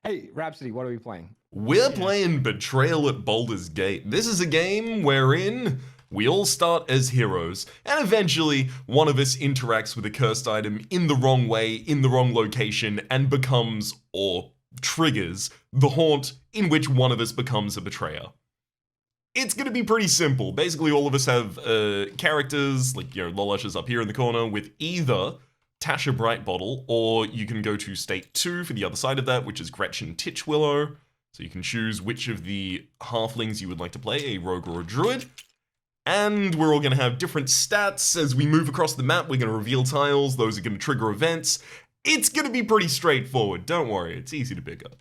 Hey, Rhapsody, what are we playing? We're playing Betrayal at Baldur's Gate. This is a game wherein we all start as heroes, and eventually one of us interacts with a cursed item in the wrong way, in the wrong location, and becomes, or triggers, the haunt in which one of us becomes a betrayer. It's gonna be pretty simple. Basically, all of us have characters, like, Lolosh is up here in the corner with either Tasha Brightbottle, or you can go to state 2 for the other side of that, which is Gretchen Titchwillow. So you can choose which of the halflings you would like to play, a rogue or a druid. And we're all going to have different stats. As we move across the map, we're going to reveal tiles. Those are going to trigger events. It's going to be pretty straightforward. Don't worry, it's easy to pick up.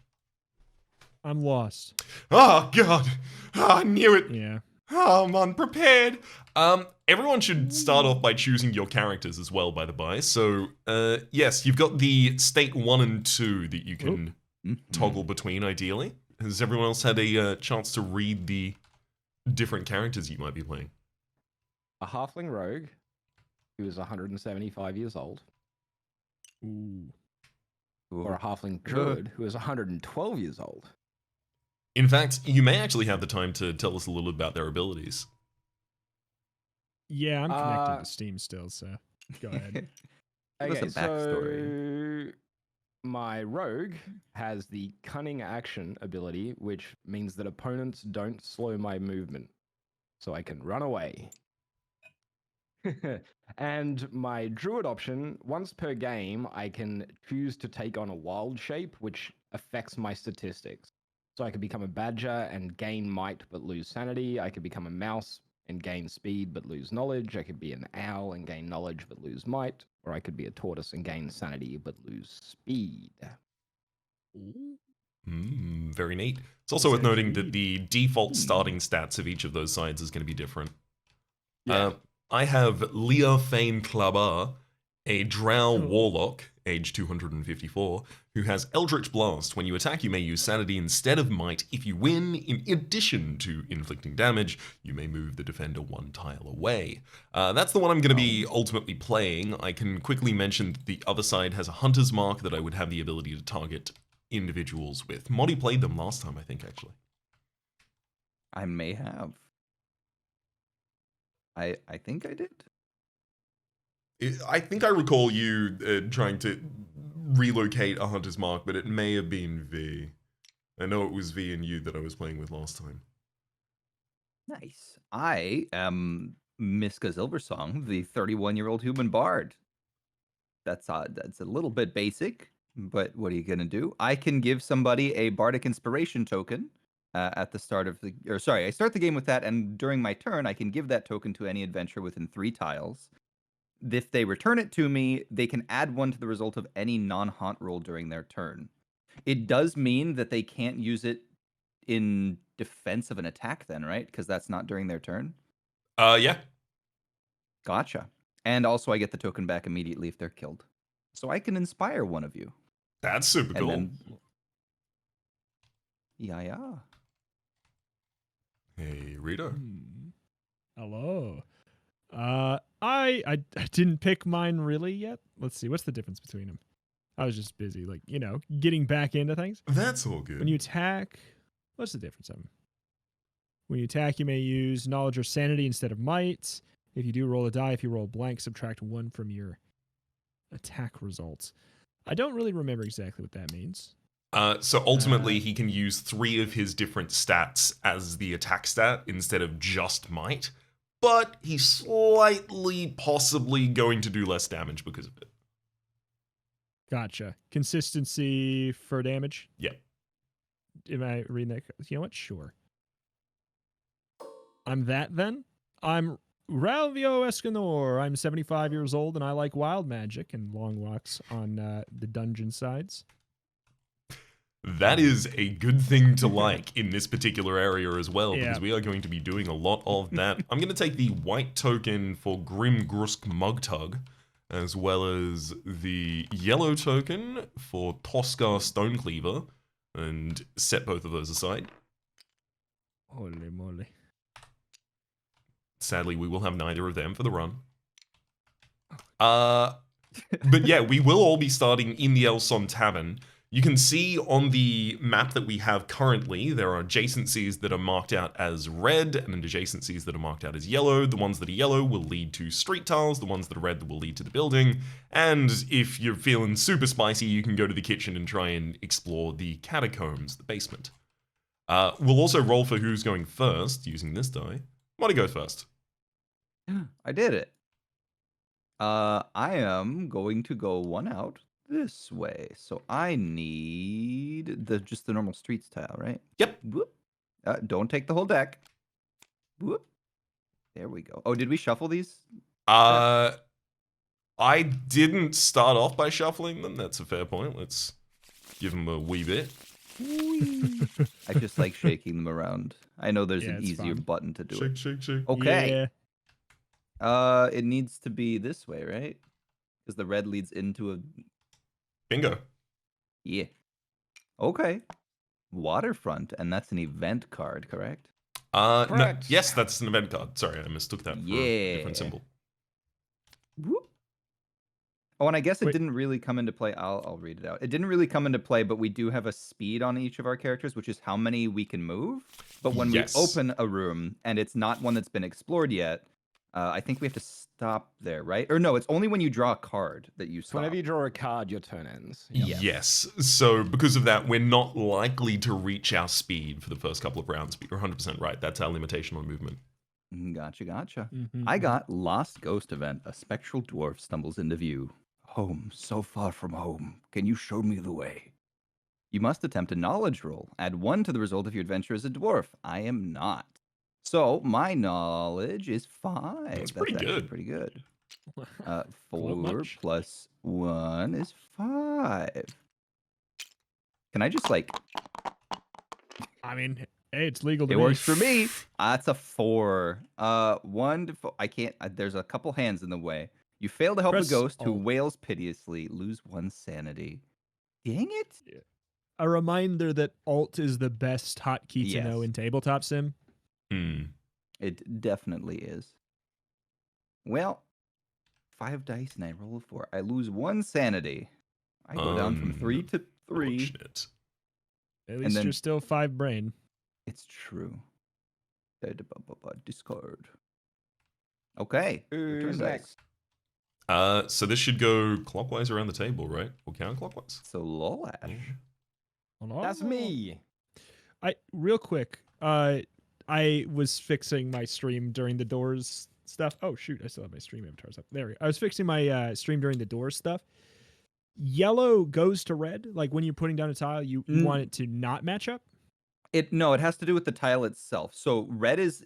I'm lost. Oh, God. Oh, I knew it. Yeah. Oh, I'm unprepared. Everyone should start off by choosing your characters as well, by the by. So, yes, you've got the state 1 and 2 that you can toggle between, ideally. Has everyone else had a chance to read the different characters you might be playing? A halfling rogue who is 175 years old. Ooh. Or a halfling druid who is 112 years old. In fact, you may actually have the time to tell us a little about their abilities. Yeah, I'm connected to Steam still, so go ahead. Okay, so my rogue has the cunning action ability, which means that opponents don't slow my movement, so I can run away. And my druid option, once per game, I can choose to take on a wild shape, which affects my statistics. So I could become a badger and gain might but lose sanity. I could become a mouse and gain speed but lose knowledge. I could be an owl and gain knowledge but lose might. Or I could be a tortoise and gain sanity but lose speed. Very neat. It's also worth noting that the default starting stats of each of those sides is going to be different. Yeah. I have Leah Fane Klabar, a drow warlock, age 254, who has Eldritch Blast. When you attack, you may use sanity instead of might. If you win, in addition to inflicting damage, you may move the defender one tile away. That's the one I'm going to be ultimately playing. I can quickly mention that the other side has a Hunter's Mark that I would have the ability to target individuals with. Modi played them last time, I think, actually. I may have. I think I did. I think I recall you trying to relocate a Hunter's Mark, but it may have been V. I know it was V and you that I was playing with last time. Nice. I am Miska Silversong, the 31-year-old human bard. That's a little bit basic, but what are you gonna do? I can give somebody a bardic inspiration token at the start of I start the game with that, and during my turn, I can give that token to any adventurer within 3 tiles. If they return it to me, they can add 1 to the result of any non-haunt roll during their turn. It does mean that they can't use it in defense of an attack then, right? Because that's not during their turn? Yeah. Gotcha. And also I get the token back immediately if they're killed. So I can inspire one of you. That's super cool. Then... Yeah. Hey, Rito. Hello. I didn't pick mine really yet. Let's see. What's the difference between them? I was just busy, getting back into things. That's all good. When you attack, what's the difference of them? When you attack, you may use knowledge or sanity instead of might. If you do roll a die, if you roll blank, subtract 1 from your attack results. I don't really remember exactly what that means. So ultimately, he can use 3 of his different stats as the attack stat instead of just might, but he's slightly, possibly going to do less damage because of it. Gotcha. Consistency for damage? Yep. Am I reading that? You know what? Sure. I'm that then? I'm Ralvio Escanor. I'm 75 years old and I like wild magic and long walks on the dungeon sides. That is a good thing to like in this particular area as well, because we are going to be doing a lot of that. I'm going to take the white token for Grim Grusk Mugtug, as well as the yellow token for Toscar Stonecleaver, and set both of those aside. Holy moly. Sadly, we will have neither of them for the run. But yeah, we will all be starting in the Elson Tavern. You can see on the map that we have currently, there are adjacencies that are marked out as red and adjacencies that are marked out as yellow. The ones that are yellow will lead to street tiles, the ones that are red will lead to the building. And if you're feeling super spicy, you can go to the kitchen and try and explore the catacombs, the basement. We'll also roll for who's going first using this die. Monty goes first. I did it. I am going to go one out this way. So I need just the normal streets tile, right? Yep. Whoop. Don't take the whole deck. Whoop. There we go. Oh, did we shuffle these? I didn't start off by shuffling them. That's a fair point. Let's give them a wee bit. I just like shaking them around. I know there's Yeah, an it's easier fun. button to do Shake, it. shake, shake. Okay. Yeah. It needs to be this way, right? Because the red leads into a... Bingo. Yeah. Okay. Waterfront, and that's an event card, correct? No, Correct. yes, that's an event card. Sorry, I mistook that for a different Yeah. symbol. Whoop. Oh, and I guess it Wait. didn't really come into play. I'll read it out. It didn't really come into play, but we do have a speed on each of our characters, which is how many we can move. But when Yes. we open a room and it's not one that's been explored yet, I think we have to stop there, right? Or no, it's only when you draw a card that you So stop. whenever you draw a card, your turn ends. Yep. Yes. So because of that, we're not likely to reach our speed for the first couple of rounds, but you're 100% right. That's our limitation on movement. Gotcha, gotcha. Mhm. I got Lost Ghost Event. A spectral dwarf stumbles into view. Home, so far from home. Can you show me the way? You must attempt a knowledge roll. Add 1 to the result of your adventure as a dwarf. I am not. So my knowledge is 5. That's pretty actually good. pretty good. Gloat 4 much? plus 1 is 5. Can I just like... I mean, hey, it's legal to It me. works for me. That's a 4. 1 to 4. I can't... there's a couple hands in the way. You fail to help Press a ghost who Alt. wails piteously. Lose 1 sanity. Dang it. A reminder that Alt is the best hotkey to know Yes. in tabletop sim. It definitely is. Well, 5 dice and I roll a 4. I lose 1 sanity. I go down from 3 to 3. Unfortunate. At least then- you're still 5 brain. It's true. Discard. Okay. Who's Return dice. next? So this should go clockwise around the table, right? Or counterclockwise? So Lolash. Yeah. Hold on. That's me. Real quick. I was fixing my stream during the doors stuff. Oh shoot, I still have my stream avatars up. There we go. I was fixing my stream during the doors stuff. Yellow goes to red. Like when you're putting down a tile, you want it to not match up. No, it has to do with the tile itself. So red is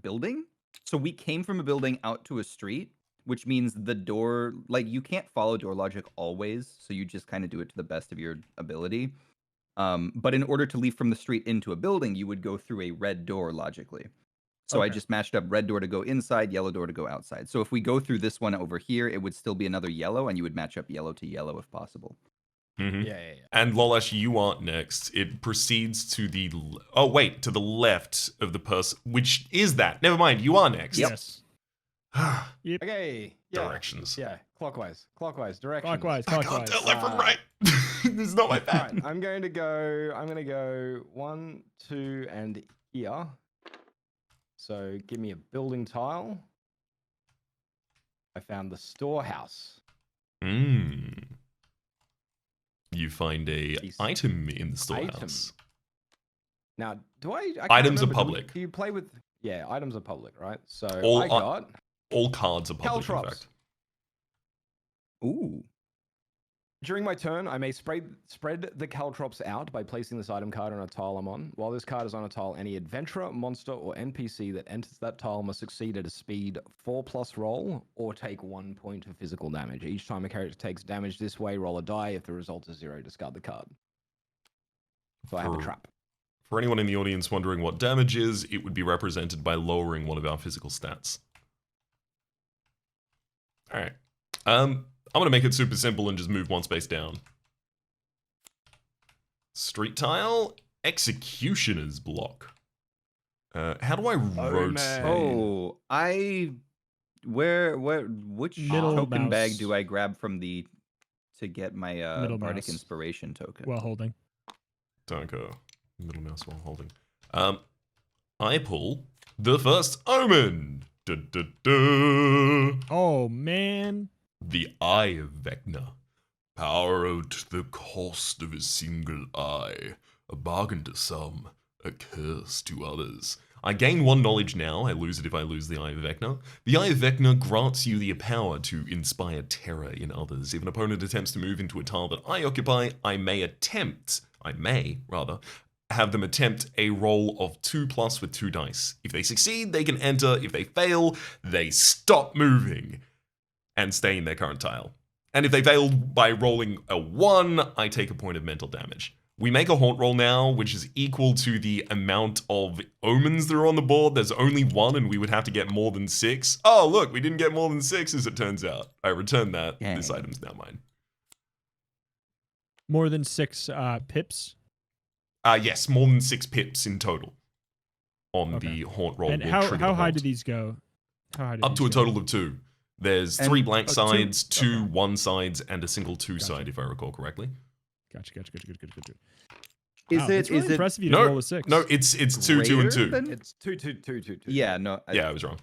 building. So we came from a building out to a street, which means the door, like you can't follow door logic always, so you just kind of do it to the best of your ability. But in order to leave from the street into a building, you would go through a red door logically. So I Okay. just matched up red door to go inside, yellow door to go outside. So if we go through this one over here, it would still be another yellow, and you would match up yellow to yellow if possible. Mhm. Yeah. And Lolash, you aren't next. It proceeds to the... to the left of the person. Which is that? Never mind, you are next. Yes. Okay. Yeah. Directions. Yeah. Clockwise. Directions. Clockwise. I can't tell left from right. This is not my All bad. right. I'm gonna go 1, 2, and here. So give me a building tile. I found the storehouse. You find a Piece- item in the storehouse. Now, I can't Items are remember, public. Do you play with? Yeah, items are public, right? So All I got All cards are public, in caltrops. fact. Ooh. During my turn, I may spread the caltrops out by placing this item card on a tile I'm on. While this card is on a tile, any adventurer, monster, or NPC that enters that tile must succeed at a speed 4+ roll or take 1 point of physical damage. Each time a character takes damage this way, roll a die. If the result is 0, discard the card. So I have a For- trap. For anyone in the audience wondering what damage is, it would be represented by lowering one of our physical stats. Alright. I'm going to make it super simple and just move 1 space down. Street tile, executioner's block. How do I rotate? man. Oh, which Middle token bag mouse. do I grab from the to get my Middle bardic mouse. inspiration token? While holding. Don't go middle mouse while holding. I pull the first omen. Da, da, da. Oh, man. The Eye of Vecna. Power at the cost of a single eye. A bargain to some, a curse to others. I gain 1 knowledge now, I lose it if I lose the Eye of Vecna. The Eye of Vecna grants you the power to inspire terror in others. If an opponent attempts to move into a tile that I occupy, I may have them attempt a roll of 2+ with 2 dice. If they succeed, they can enter. If they fail, they stop moving and stay in their current tile. And if they fail by rolling a 1, I take a point of mental damage. We make a haunt roll now, which is equal to the amount of omens that are on the board. There's only 1, and we would have to get more than 6. Oh, look, we didn't get more than 6, as it turns out. I return that. Dang. This item's now mine. More than 6 pips. Yes, more than 6 pips in total on Okay. the haunt roll. And will how trigger the high haunt. do these go? How high do Up these to a go? total of 2. There's And- 3 blank 2? sides, 2 Okay. 1 sides, and a single 2 Gotcha. side, if I recall correctly. Gotcha. Good. Is Wow, it it's really is it impressive you didn't roll a 6. No, it's 2, 2, and greater 2. than- It's 2, 2, 2, 2, 2. Yeah, no. Yeah, I was wrong.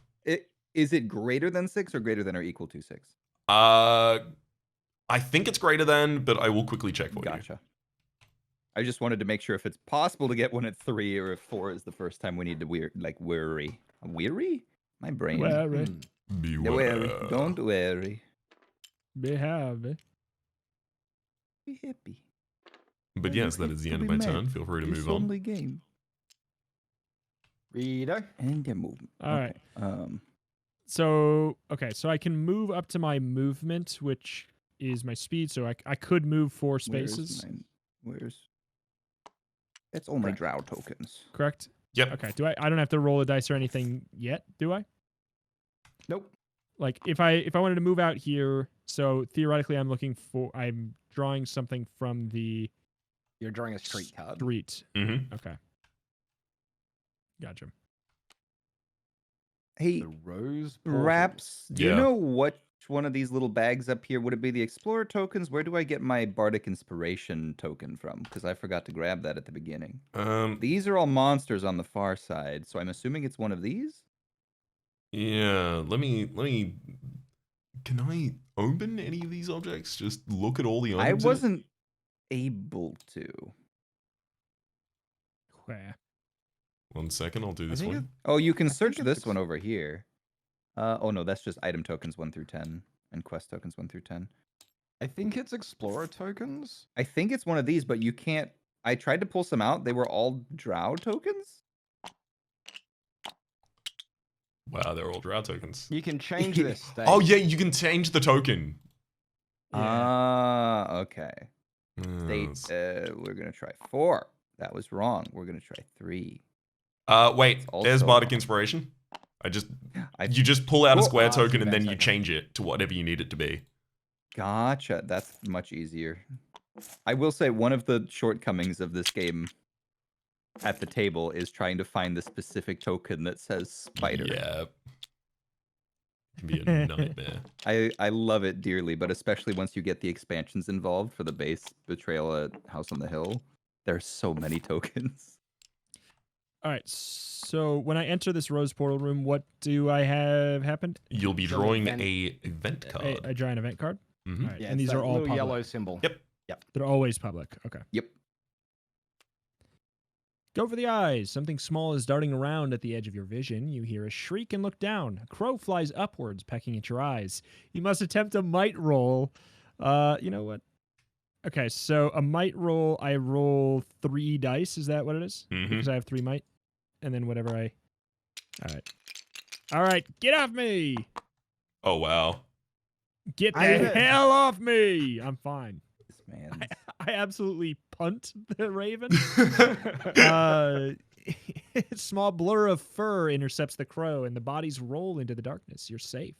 Is it greater than 6 or greater than or equal to 6? I think it's greater than, but I will quickly check for you. Gotcha. I just wanted to make sure if it's possible to get one at 3 or if 4 is the first time we need to worry. Weary? My brain. Worry. Beware. Don't worry. Don't worry. Behave. Be happy. But yes, that is the end of my turn. Feel free to It's move on. only game. Reader. And get moving. All right. Okay. So I can move up to my movement, which is my speed. So I could move 4 spaces. Where's it's only Correct. drow tokens. Correct. Yep. Okay. I don't have to roll a dice or anything yet, do I? Nope. Like if I wanted to move out here, so theoretically I'm drawing something from the You're drawing a street card. street. Mm-hmm. Okay. Gotcha. Hey, The rose. portal. Raps, do you Yeah. know which one of these little bags up here? Would it be the Explorer tokens? Where do I get my Bardic Inspiration token from? Because I forgot to grab that at the beginning. These are all monsters on the far side, so I'm assuming it's one of these? Yeah, let me. Can I open any of these objects? Just look at all the I items. in it? wasn't able to. Where? 1 second, I'll do this think one. Oh, you can I think search it's this one over here. Oh no, that's just item tokens 1 through 10 and quest tokens 1 through 10. I think it's explorer tokens. I think it's one of these, but you can't. I tried to pull some out. They were all drow tokens. Wow, they're all drow tokens. You can change this. Oh yeah, you can change the token. Ah, okay. Yes. State, we're gonna try 4. That was wrong. We're gonna try 3. Wait, there's also Bardic wrong. Inspiration. I You just pull out a Cool. square Ah, it's token and advanced then you token. change it to whatever you need it to be. Gotcha. That's much easier. I will say one of the shortcomings of this game at the table is trying to find the specific token that says spider. Yeah. Can be a nightmare. I love it dearly, but especially once you get the expansions involved for the base Betrayal at House on the Hill, there's so many tokens. All right. So when I enter this rose portal room, what do I have happened? You'll be Some drawing event- a event card. I draw an event card. Mhm. All right. Yeah, And these it's are that all little public. yellow symbol. Yep. They're always public. Okay. Yep. Go for the eyes. Something small is darting around at the edge of your vision. You hear a shriek and look down. A crow flies upwards, pecking at your eyes. You must attempt a might roll. You know what? Okay, so a might roll, I roll 3 dice. Is that what it is? Mhm. Because I have 3 might. And then whatever I... All right. All right, get off me! Oh wow. Get the I did it. hell off me! I'm fine. This man. I absolutely punt the raven. Small blur of fur intercepts the crow, and the bodies roll into the darkness. You're safe.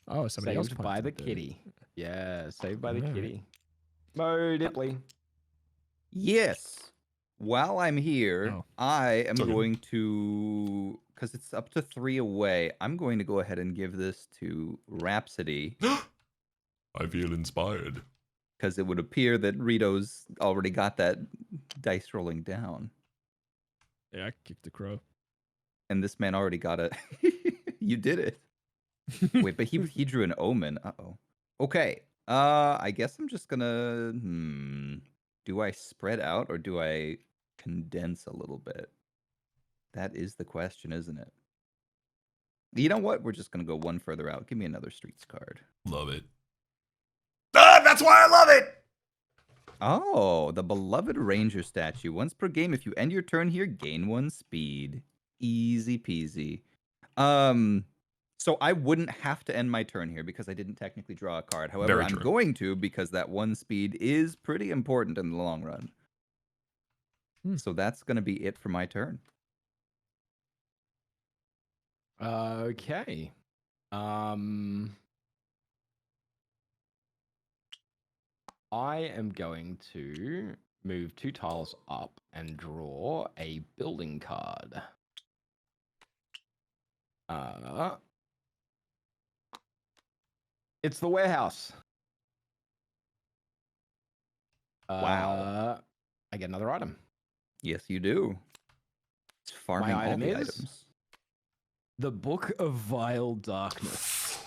Oh, somebody else Saved by the punted kitty. Yeah, saved by the Alright. kitty. Mo Dipley. Yes. While I'm here, Oh. I am Okay. going to, because it's up to 3 away, I'm going to go ahead and give this to Rhapsody. I feel inspired. Because it would appear that Rito's already got that dice rolling down. Yeah, I kicked the crow. And this man already got a... You did it. Wait, but he drew an omen. Uh-oh. Okay. I guess I'm just gonna... Do I spread out or do I condense a little bit? That is the question, isn't it? You know what? We're just gonna go one further out. Give me another streets card. Love it. Ah, that's why I love it! Oh, the beloved ranger statue. Once per game, if you end your turn here, gain 1 speed. Easy peasy. So I wouldn't have to end my turn here because I didn't technically draw a card. However, Very I'm true. going to because that 1 speed is pretty important in the long run. So that's going to be it for my turn. Okay. I am going to move 2 tiles up and draw a building card. It's the warehouse. Wow. I get another item. Yes, you do. It's farming all item the is- items. The Book of Vile Darkness.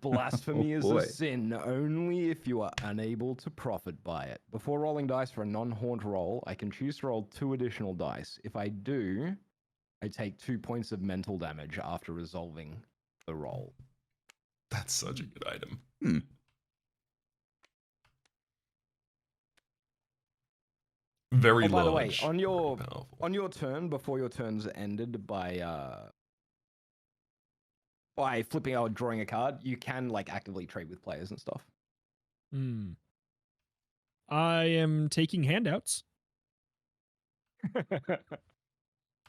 Blasphemy is boy. a sin only if you are unable to profit by it. Before rolling dice for a non-haunt roll, I can choose to roll 2 additional dice. If I do, I take 2 points of mental damage after resolving the roll. That's such a good item. Very Oh, by the large. way, on your very powerful. on your turn, before your turn's ended by flipping out, drawing a card, you can like actively trade with players and stuff. I am taking handouts.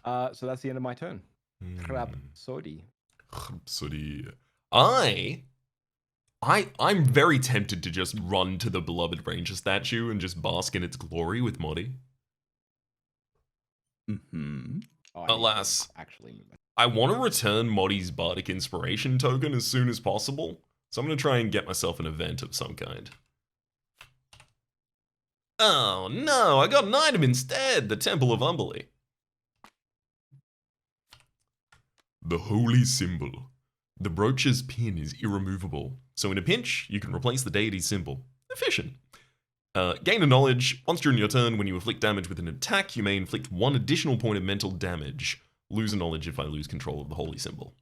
So that's the end of my turn. Rhapsody. Rhapsody. I'm very tempted to just run to the beloved ranger statue and just bask in its glory with Modi. Mm-hmm. Oh, I need to Alas. actually move it. I want to return Modi's bardic inspiration token as soon as possible, so I'm going to try and get myself an event of some kind. Oh no, I got an item instead, the Temple of Umberly. The holy symbol. The brooch's pin is irremovable, so in a pinch, you can replace the deity's symbol. Efficient. Gain a knowledge. Once during your turn, when you inflict damage with an attack, you may inflict 1 additional point of mental damage. Lose a knowledge if I lose control of the holy symbol.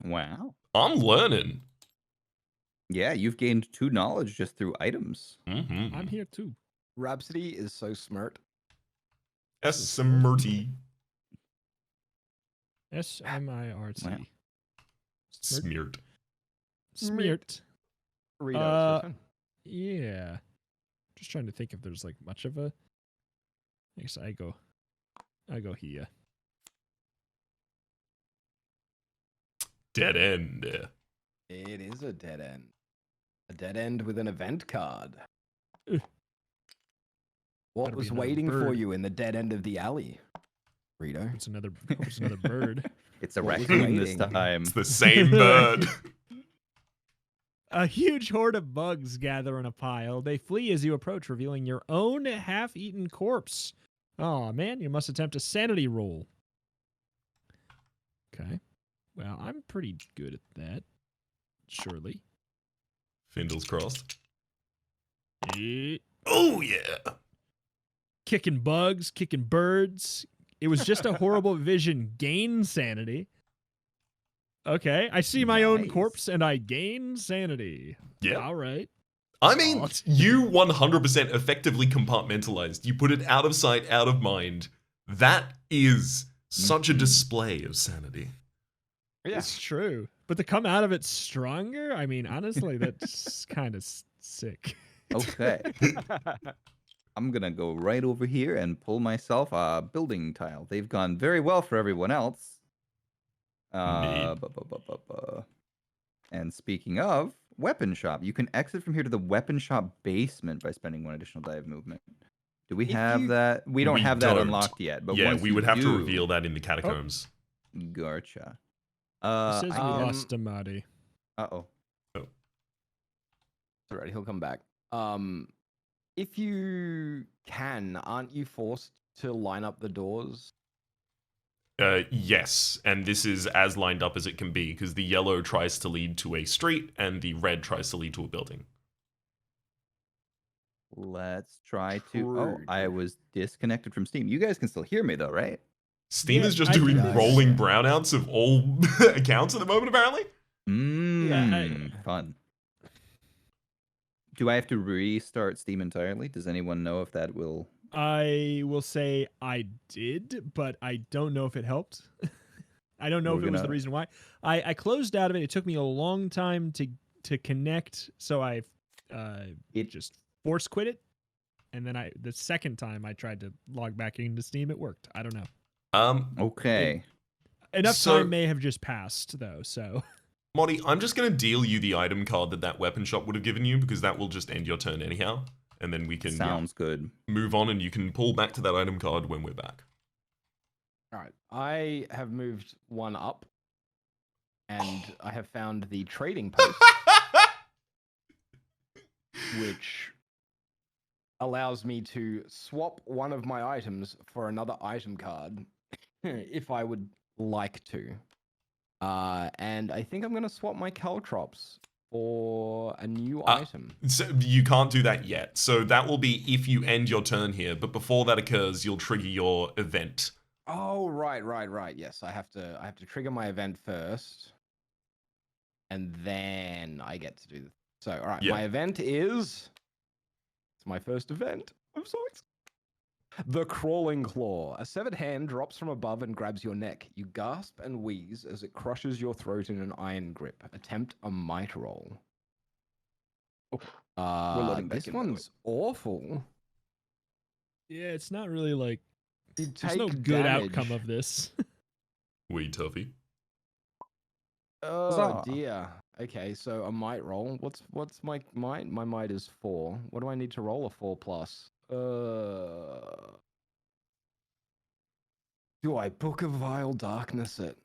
Wow. I'm learning. Yeah, you've gained 2 knowledge just through items. Mm-hmm. I'm here too. Rhapsody is so smart. Smirty. SMIRT. Wow. Smeared. Smeared. Rito, it's your turn. Yeah. Just trying to think if there's like much of a. I guess I go here. Dead end. It is a dead end. A dead end with an event card. Ugh. What Gotta be was another waiting for bird. you in the dead end of the alley, Rito? It's another bird. It's a What was raccoon this waiting? time. It's the same bird. A huge horde of bugs gather in a pile. They flee as you approach, revealing your own half-eaten corpse. Oh man, you must attempt a sanity roll. Okay. Well, I'm pretty good at that. Surely. Fingers crossed. Eh, Oh yeah. Kicking bugs, kicking birds. It was just a horrible vision. Gain sanity. Okay, I see my own Nice. corpse and I gain sanity. Yeah. All right. I mean, Oh. you 100% effectively compartmentalized. You put it out of sight, out of mind. That is such a display of sanity. Yeah. It's true. But to come out of it stronger, I mean, honestly, that's kind of sick. Okay. I'm going to go right over here and pull myself a building tile. They've gone very well for everyone else. Indeed. And speaking of, weapon shop. You can exit from here to the weapon shop basement by spending 1 additional die of movement. Do we If have you- that? We don't We have that don't. unlocked yet. But Yeah, once we would you have to do- reveal that in the catacombs. Gotcha. It says we Um, lost Amadi. Uh-oh. Alright, he'll come back. If you can, aren't you forced to line up the doors? Yes, and this is as lined up as it can be because the yellow tries to lead to a street and the red tries to lead to a building. Let's try to. Oh, True, I true. was disconnected from Steam. You guys can still hear me though, right? Steam Yeah, is just I can doing hear you. rolling brownouts of all accounts at the moment, apparently. Fun. Do I have to restart Steam entirely? Does anyone know if that will? I will say I did, but I don't know if it helped. I don't know We're if it was the gonna- reason why. I closed out of it. It took me a long time to connect, so I just force quit it. And then the second time I tried to log back into Steam, it worked. I don't know. Okay. Enough So- time may have just passed though, so Moddy, I'm just going to deal you the item card that weapon shop would have given you because that will just end your turn anyhow. And then we can Sounds good. move on and you can pull back to that item card when we're back. Alright, I have moved one up, and I have found the trading post, which allows me to swap one of my items for another item card if I would like to. And I think I'm going to swap my caltrops for a new item. So you can't do that yet. So that will be if you end your turn here. But before that occurs, you'll trigger your event. Oh, right. Yes, I have to trigger my event first, and then I get to do the. So, all right, Yeah. my event is. It's my first event. I'm so excited. The Crawling Claw. A severed hand drops from above and grabs your neck. You gasp and wheeze as it crushes your throat in an iron grip. Attempt a might roll. loading back This in, by the way. one's awful. yeah, it's not really like You there's no take good damage. outcome of this. Wee Tuffy. Oh Huzzah. dear. Okay, so a might roll. What's my might? My might is 4. What do I need to roll? A 4 plus. Do I book a vile darkness it?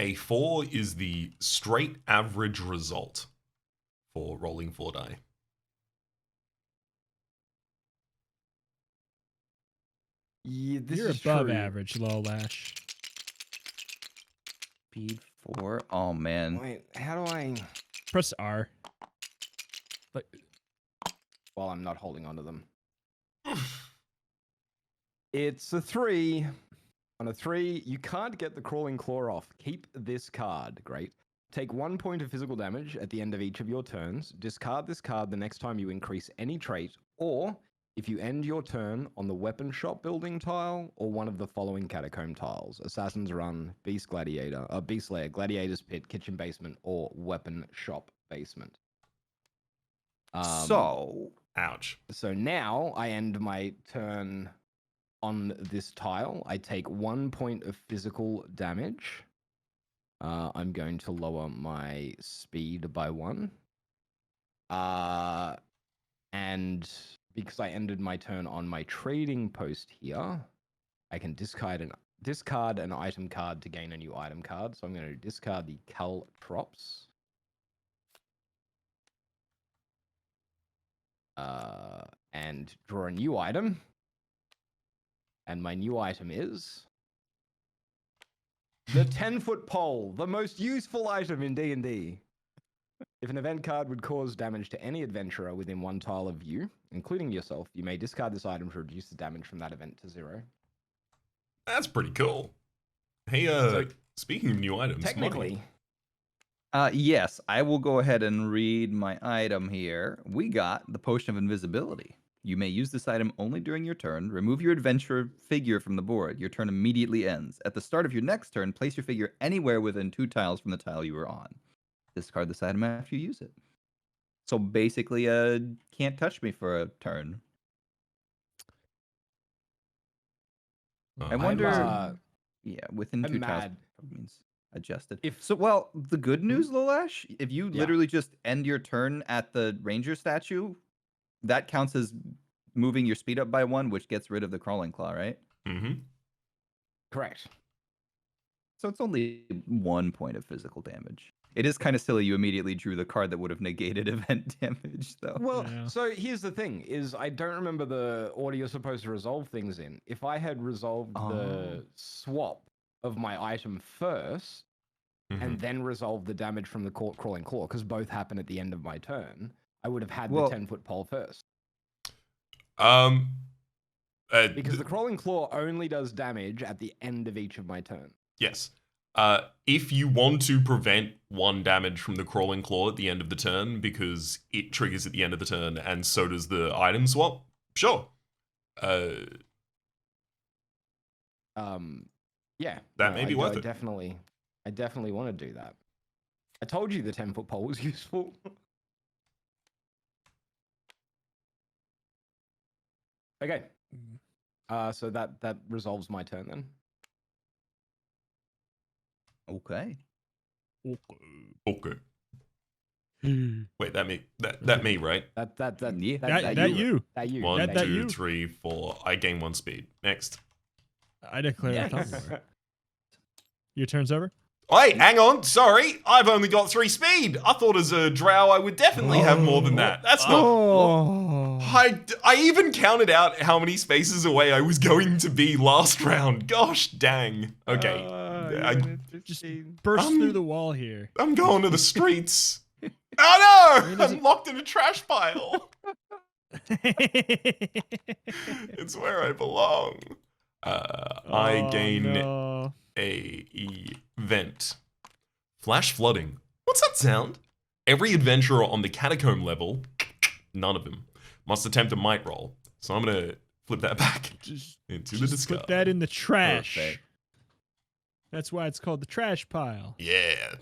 A 4 is the straight average result for rolling 4 die. Yeah, this You're is above true. average, Lolash. Speed 4. Oh man. Wait, how do I? Press R. Like While I'm not holding onto them. It's a 3. On a 3, you can't get the Crawling Claw off. Keep this card. Great. Take 1 point of physical damage at the end of each of your turns. Discard this card the next time you increase any trait, or if you end your turn on the weapon shop building tile or one of the following catacomb tiles: Assassin's Run, Beast Lair, Gladiator's Pit, Kitchen Basement, or Weapon Shop Basement. So Ouch. So now I end my turn on this tile. I take 1 point of physical damage. I'm going to lower my speed by 1. And because I ended my turn on my trading post here, I can discard an item card to gain a new item card. So I'm going to discard the caltrops. And draw a new item. And my new item is the 10-foot pole, the most useful item in D&D. If an event card would cause damage to any adventurer within 1 tile of you, including yourself, you may discard this item to reduce the damage from that event to 0. That's pretty cool. Hey, So, speaking of new items, Technically, yes, I will go ahead and read my item here. We got the Potion of Invisibility. You may use this item only during your turn. Remove your adventurer figure from the board. Your turn immediately ends. At the start of your next turn, place your figure anywhere within 2 tiles from the tile you were on. Discard this item after you use it. So basically, can't touch me for a turn. I I'm, wonder. Yeah, within I'm 2 tiles mad. means adjusted. If- So, well, the good news, Lolash, if you Yeah. literally just end your turn at the ranger statue, that counts as moving your speed up by 1, which gets rid of the crawling claw, right? Mm-hmm. Correct. So it's only 1 point of physical damage. It is kind of silly you immediately drew the card that would have negated event damage, though. Well, Yeah. so here's the thing: is I don't remember the order you're supposed to resolve things in. If I had resolved the swap of my item first, Mhm. and then resolved the damage from the crawling claw, because both happen at the end of my turn, I would have had Well- the 10-foot pole first. Because Because the crawling claw only does damage at the end of each of my turns. yes. If you want to prevent one damage from the crawling claw at the end of the turn because it triggers at the end of the turn and so does the item swap, sure. Yeah. That may be worth it. I definitely want to do that. I told you the 10-foot pole was useful. Okay. So that resolves my turn then. Okay. Okay. Wait, that me, right? That Yeah. That you. That you. One, That two, you. 3, 4. I gain 1 speed. Next. I declare a Yes. thunder. Your turn's over? Wait, hang on. Sorry, I've only got 3 speed. I thought as a drow I would definitely have more than that. That's not. Oh. I even counted out how many spaces away I was going to be last round. Gosh dang. Okay. Just burst through the wall here. I'm going to the streets. Oh mean, no! is I'm it- locked in a trash pile. It's where I belong. I gain no. a event. Flash flooding. What's that sound? Every adventurer on the catacomb level, none of them, must attempt a might roll. So I'm gonna flip that back into the Just discard. put that in the trash. Perfect. That's why it's called the trash pile. Yeah.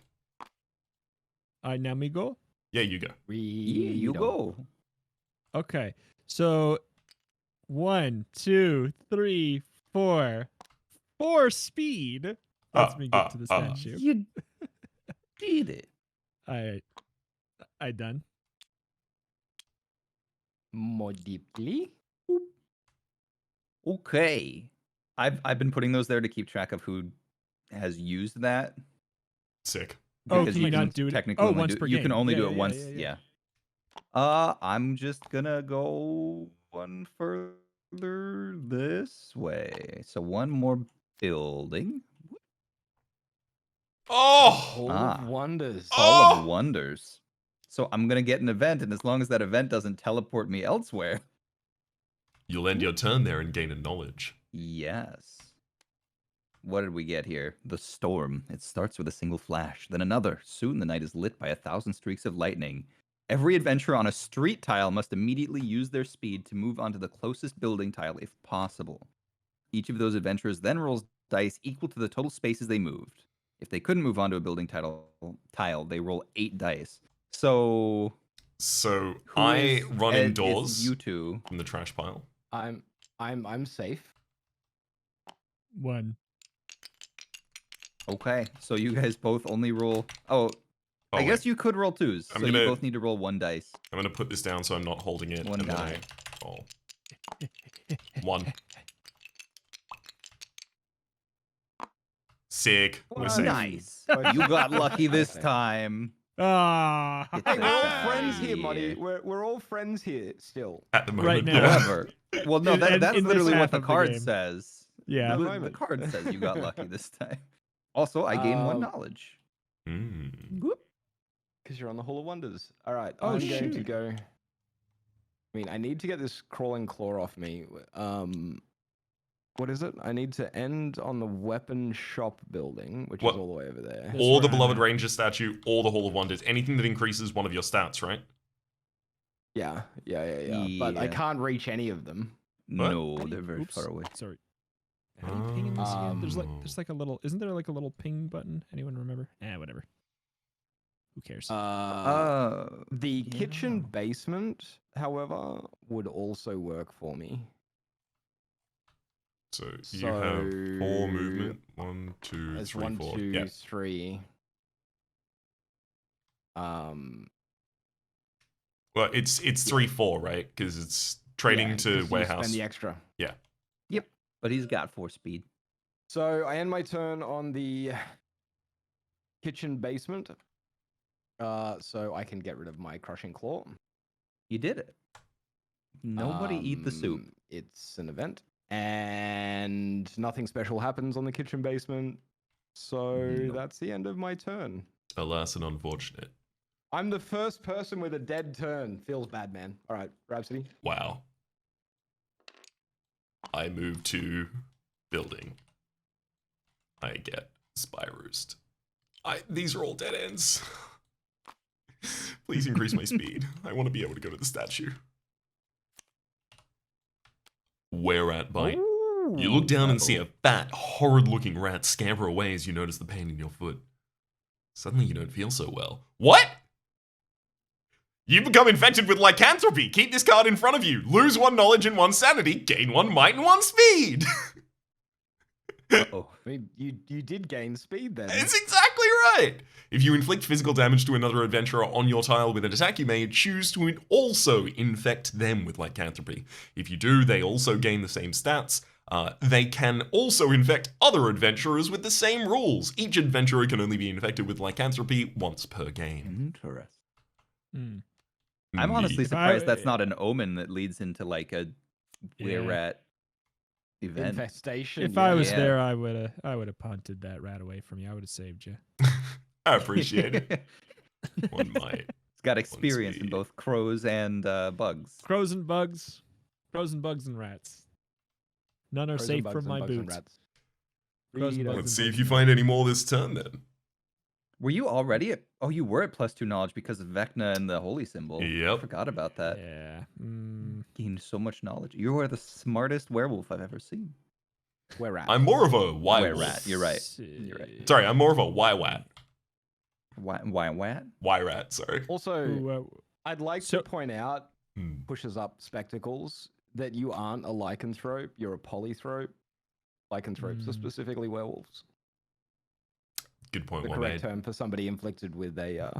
All right, now me go. Yeah, you go. Yeah, you go. Okay, so 1, 2, 3, 4. 4 speed. Lets me get to the statue. You did it. I done. More deeply. Okay. I've been putting those there to keep track of who has used that. Sick. Oh, Because can you not do it? technically Oh, only once do, per you game. can only Yeah, do it yeah, once. yeah. I'm just gonna go one further this way. So one more building. Oh! Hall of Wonders. Hall Oh! of Wonders. So I'm gonna get an event, and as long as that event doesn't teleport me elsewhere. You'll end your turn there and gain a knowledge. Yes. What did we get here? The storm. It starts with a single flash, then another. Soon the night is lit by 1,000 streaks of lightning. Every adventurer on a street tile must immediately use their speed to move onto the closest building tile if possible. Each of those adventurers then rolls dice equal to the total spaces they moved. If they couldn't move onto a building tile, they roll 8 dice. So So who I is- run is indoors you two. from the trash pile. I'm safe. 1. Okay, so you guys both only roll. Oh, I guess you could roll 2s. I'm So gonna- you both need to roll 1 dice. I'm gonna put this down so I'm not holding it. One and then die. I roll. 1. Sick. We're safe. Nice. You got lucky this time. Ah. Get Hey, the we're all die. friends here, Monty. We're all friends here still. At the moment. Right now. yeah. However, well, no, In- that's in this literally half what the of the card game. says. Yeah. The The moment. card says you got lucky this time. Also, I gain 1 knowledge. Mm. Because you're on the Hall of Wonders. All right, Oh, I'm going to shoot. go. I mean, I need to get this crawling claw off me. What is it? I need to end on the weapon shop building, which What? is all the way over there. That's Or the where I'm Beloved at. Ranger statue, or the Hall of Wonders. Anything that increases one of your stats, right? Yeah. But I Yeah. can't reach any of them. What? No, How do they're you- very oops, far away. Sorry. How do you ping in this again? There's Oh. like a little. Isn't there like a little ping button? Anyone remember? Whatever. Who cares? The Yeah. kitchen basement, however, would also work for me. So you have 4 movement. 1, 2, It's 3, 1, 4. 2, Yeah. 3. Well, it's 3, 4, right? Because it's trading Yeah, to 'cause you warehouse. Spend the extra. But he's got 4 speed. So I end my turn on the kitchen basement. So I can get rid of my crushing claw. You did it. Nobody eat the soup. It's an event, and nothing special happens on the kitchen basement. So No. that's the end of my turn. Alas and unfortunate. I'm the first person with a dead turn. Feels bad, man. All right, Rhapsody. Wow. I move to building. I get Spy Roost. These are all dead ends. Please increase my speed. I want to be able to go to the statue. Whereat bite. You look down and see a fat, horrid-looking rat scamper away as you notice the pain in your foot. Suddenly you don't feel so well. What? You've become infected with lycanthropy. Keep this card in front of you. Lose 1 knowledge and 1 sanity. Gain 1 might and 1 speed. Oh, I mean, you did gain speed then. It's exactly right. If you inflict physical damage to another adventurer on your tile with an attack, you may choose to also infect them with lycanthropy. If you do, they also gain the same stats. They can also infect other adventurers with the same rules. Each adventurer can only be infected with lycanthropy once per game. interesting. I'm honestly Neat. surprised that's not an omen that leads into like a were-rat event. Infestation. If I was Yeah. there, I would have punted that rat away from you. I would have saved you. I appreciate it. It's One might. got experience in speed. both crows and bugs. Crows and bugs and rats. None are Crows and safe bugs from and my bugs and boots. rats. Crows and Freedom. bugs Let's and see if bugs you and find any more this turn then. Were you already at... Oh, you were at +2 knowledge because of Vecna and the holy symbol. I Yep. forgot about that. Yeah. Gained so much knowledge. You are the smartest werewolf I've ever seen. We're rats. I'm more of a Were-rat. Y-rat. You're right. You're right. Sorry, I'm more of a Y-wat. Why what? Y-rat, sorry. Also, Ooh, I'd like so- to point out, Hmm. pushes up spectacles, that you aren't a lycanthrope, you're a polythrope. Lycanthropes are specifically werewolves. Good point, The well correct made. term for somebody inflicted with a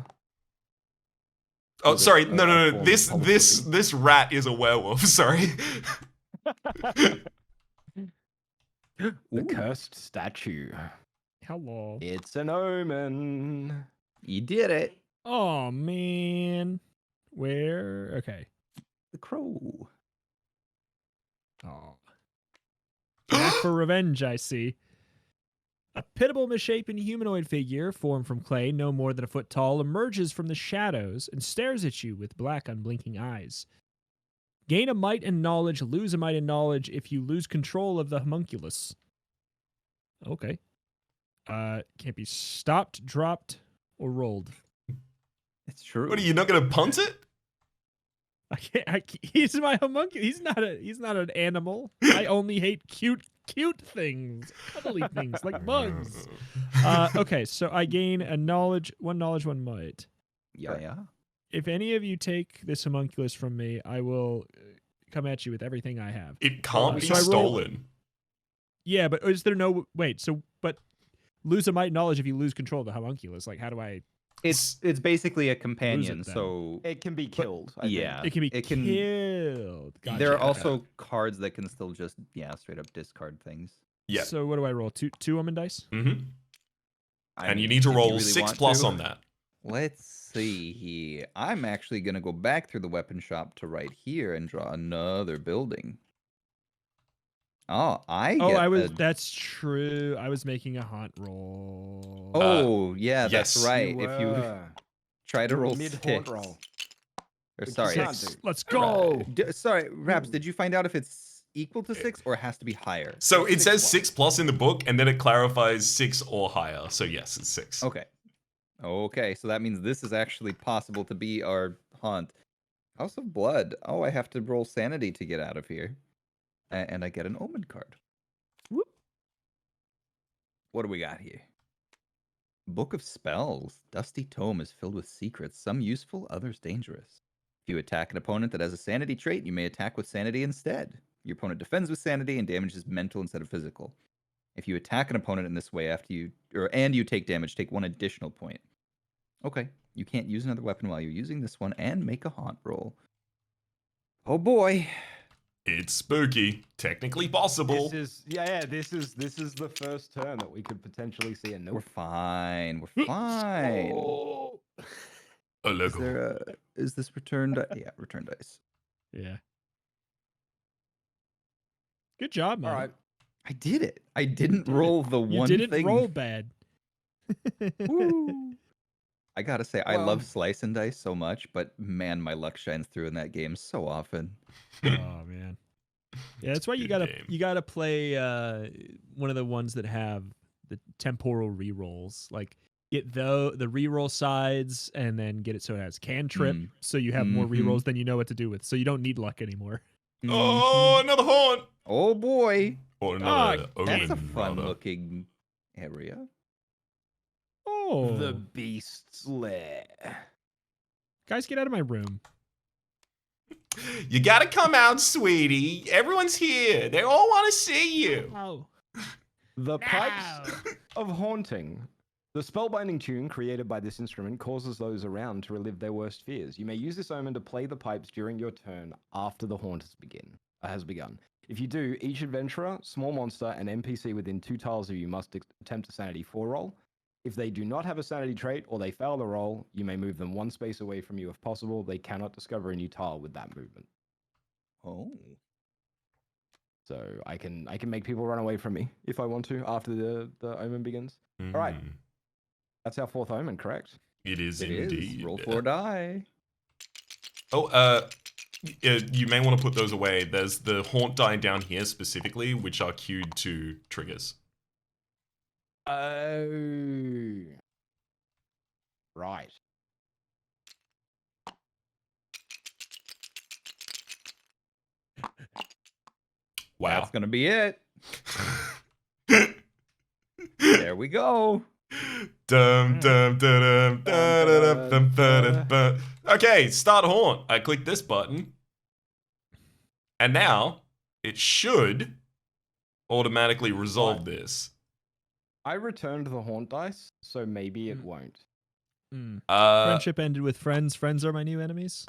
Oh, with sorry. a No. form of This polythropy. rat is a werewolf. Sorry. The Ooh, cursed statue. hello. It's an omen. you did it. Oh man. Where? Okay. The crow. Oh. Back for revenge, I see. A pitiable, misshapen humanoid figure, formed from clay no more than a foot tall, emerges from the shadows and stares at you with black, unblinking eyes. Gain a might and knowledge, lose a might and knowledge if you lose control of the homunculus. Okay. Can't be stopped, dropped, or rolled. It's true. What are you not gonna punt it? He's my homunculus. He's not an animal. I only hate cute things, cuddly things like bugs. Okay, so I gain a knowledge, one might. Yeah. If any of you take this homunculus from me, I will come at you with everything I have. It can't be So I roll- stolen. Yeah, but is there no wait? So, but lose a might knowledge if you lose control of the homunculus. Like, how do I? It's basically a companion, then. so It can be killed. I think. yeah. It can be It can- killed. Gotcha. there are okay. also cards that can still just straight up discard things. Yeah. So what do I roll? Two omen dice. Mm-hmm. I And you mean, need to if roll really 6 want plus to. on that. Let's see here. I'm actually gonna go back through the weapon shop to right here and draw another building. Oh, That's true. I was making a haunt roll. Oh, yeah, that's yes. right. If you were. try to roll mid 6. haunt roll. Or Which you sorry, can't it's- do. Let's go. sorry, Raps, did you find out if it's equal to 6 or it has to be higher? So it 6 says plus. 6 plus in the book, and then it clarifies 6 or higher. So yes, it's 6. Okay. Okay, so that means this is actually possible to be our haunt. House of Blood. Oh, I have to roll sanity to get out of here. And I get an omen card. Whoop. What do we got here? Book of Spells. Dusty tome is filled with secrets, some useful, others dangerous. If you attack an opponent that has a sanity trait, you may attack with sanity instead. Your opponent defends with sanity and damages mental instead of physical. If you attack an opponent in this way and you take damage, take 1 additional point. Okay, you can't use another weapon while you're using this one and make a haunt roll. Oh boy. It's spooky. Technically possible. This is the first turn that we could potentially see a We're nope. fine. We're fine. Oh. A Is Lego. there a? Is this return dice? Yeah, return dice. Yeah. Good job, All man. right. I did it. I didn't did it. roll the You one didn't thing. roll bad. Woo. I gotta say, I Well- love slice and dice so much, but man, my luck shines through in that game so often. Oh man. Yeah, that's why you Good gotta game. play one of the ones that have the temporal rerolls. Like get the reroll sides and then get it so it has cantrip, Mm. so you have more Mhm. rerolls than you know what to do with. So you don't need luck anymore. Oh, another haunt. Oh boy, Or another that's a omen, fun rather. looking area. Oh, The Beast's Lair. guys, get out of my room. You gotta come out, sweetie. Everyone's here. They all want to see you. Oh, The Pipes of Haunting. The spellbinding tune created by this instrument causes those around to relive their worst fears. You may use this omen to play the pipes during your turn after the haunt has begun. If you do, each adventurer, small monster, and NPC within 2 tiles of you must attempt a sanity 4 roll. If they do not have a sanity trait or they fail the roll, you may move them 1 space away from you if possible. They cannot discover a new tile with that movement. Oh, So I can make people run away from me if I want to after the omen begins. All right. Mm, That's our 4th omen, correct? It is it indeed. is. Roll 4 die. Oh, you may want to put those away. There's the haunt die down here specifically, which are queued to triggers. Oh. Right. Wow. That's gonna be it. There we go. Dum, dum, dum, dum, dum, dum, dum, dum. Okay, start haunt. I click this button. And now it should automatically resolve this. I returned the haunt dice, so maybe it won't. Friendship ended with friends. Friends are my new enemies.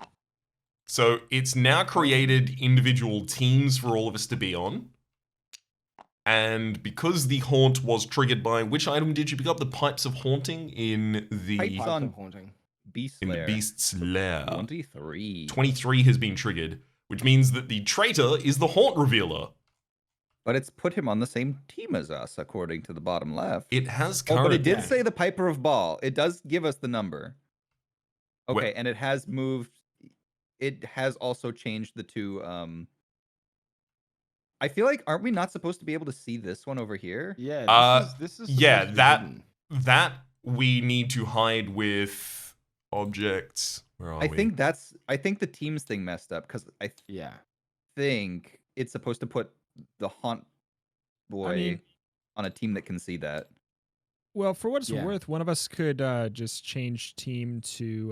So it's now created individual teams for all of us to be on. And because the haunt was triggered by which item did you pick up? The pipes of haunting in the Pipes on of haunting. Beast in the Lair. beast's lair. 23. 23 has been triggered, which means that the traitor is the haunt revealer. But it's put him on the same team as us, according to the bottom left. It has Oh, but it did currently- say the Piper of Ball. It does give us the number. Okay, Where- and it has moved. It has also changed the two. I feel like aren't we not supposed to be able to see this one over here? Yeah, this is yeah, supposed to be that hidden. that we need to hide with objects. Where are I we? think the teams thing messed up because I Yeah. think it's supposed to put the haunt boy mean- on a team that can see that. Well, for what it's Yeah. worth, one of us could just change team to.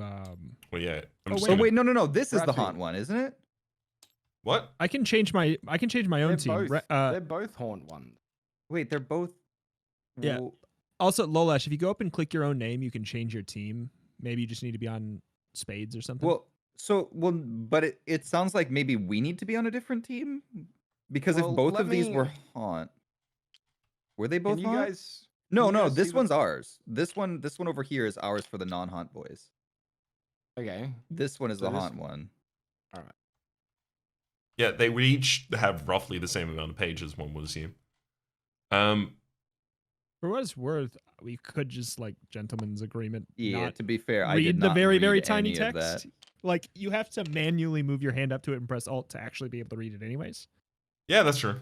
Well, yeah. I'm Oh, just wait. Oh gonna- wait, no. This is the Rhapsody. haunt one, isn't it? What? I can change my own They're team. both, they're both haunt ones. Wait, they're both. Yeah. Wo- Also, Lolash, if you go up and click your own name, you can change your team. Maybe you just need to be on spades or something. But it sounds like maybe we need to be on a different team because Well, if both let of these me- were haunt, were they both Can you haunt? guys? No, can you no. guys see This the- one's ours. This one over here is ours for the non-haunt boys. Okay. This one is So the this- haunt one. All right. Yeah, they would each have roughly the same amount of pages, one would assume. For what it's worth, we could just like gentleman's agreement. Yeah, not to be fair, I read did the not very, read very tiny any of that. text. Like you have to manually move your hand up to it and press Alt to actually be able to read it, anyways. Yeah, that's true.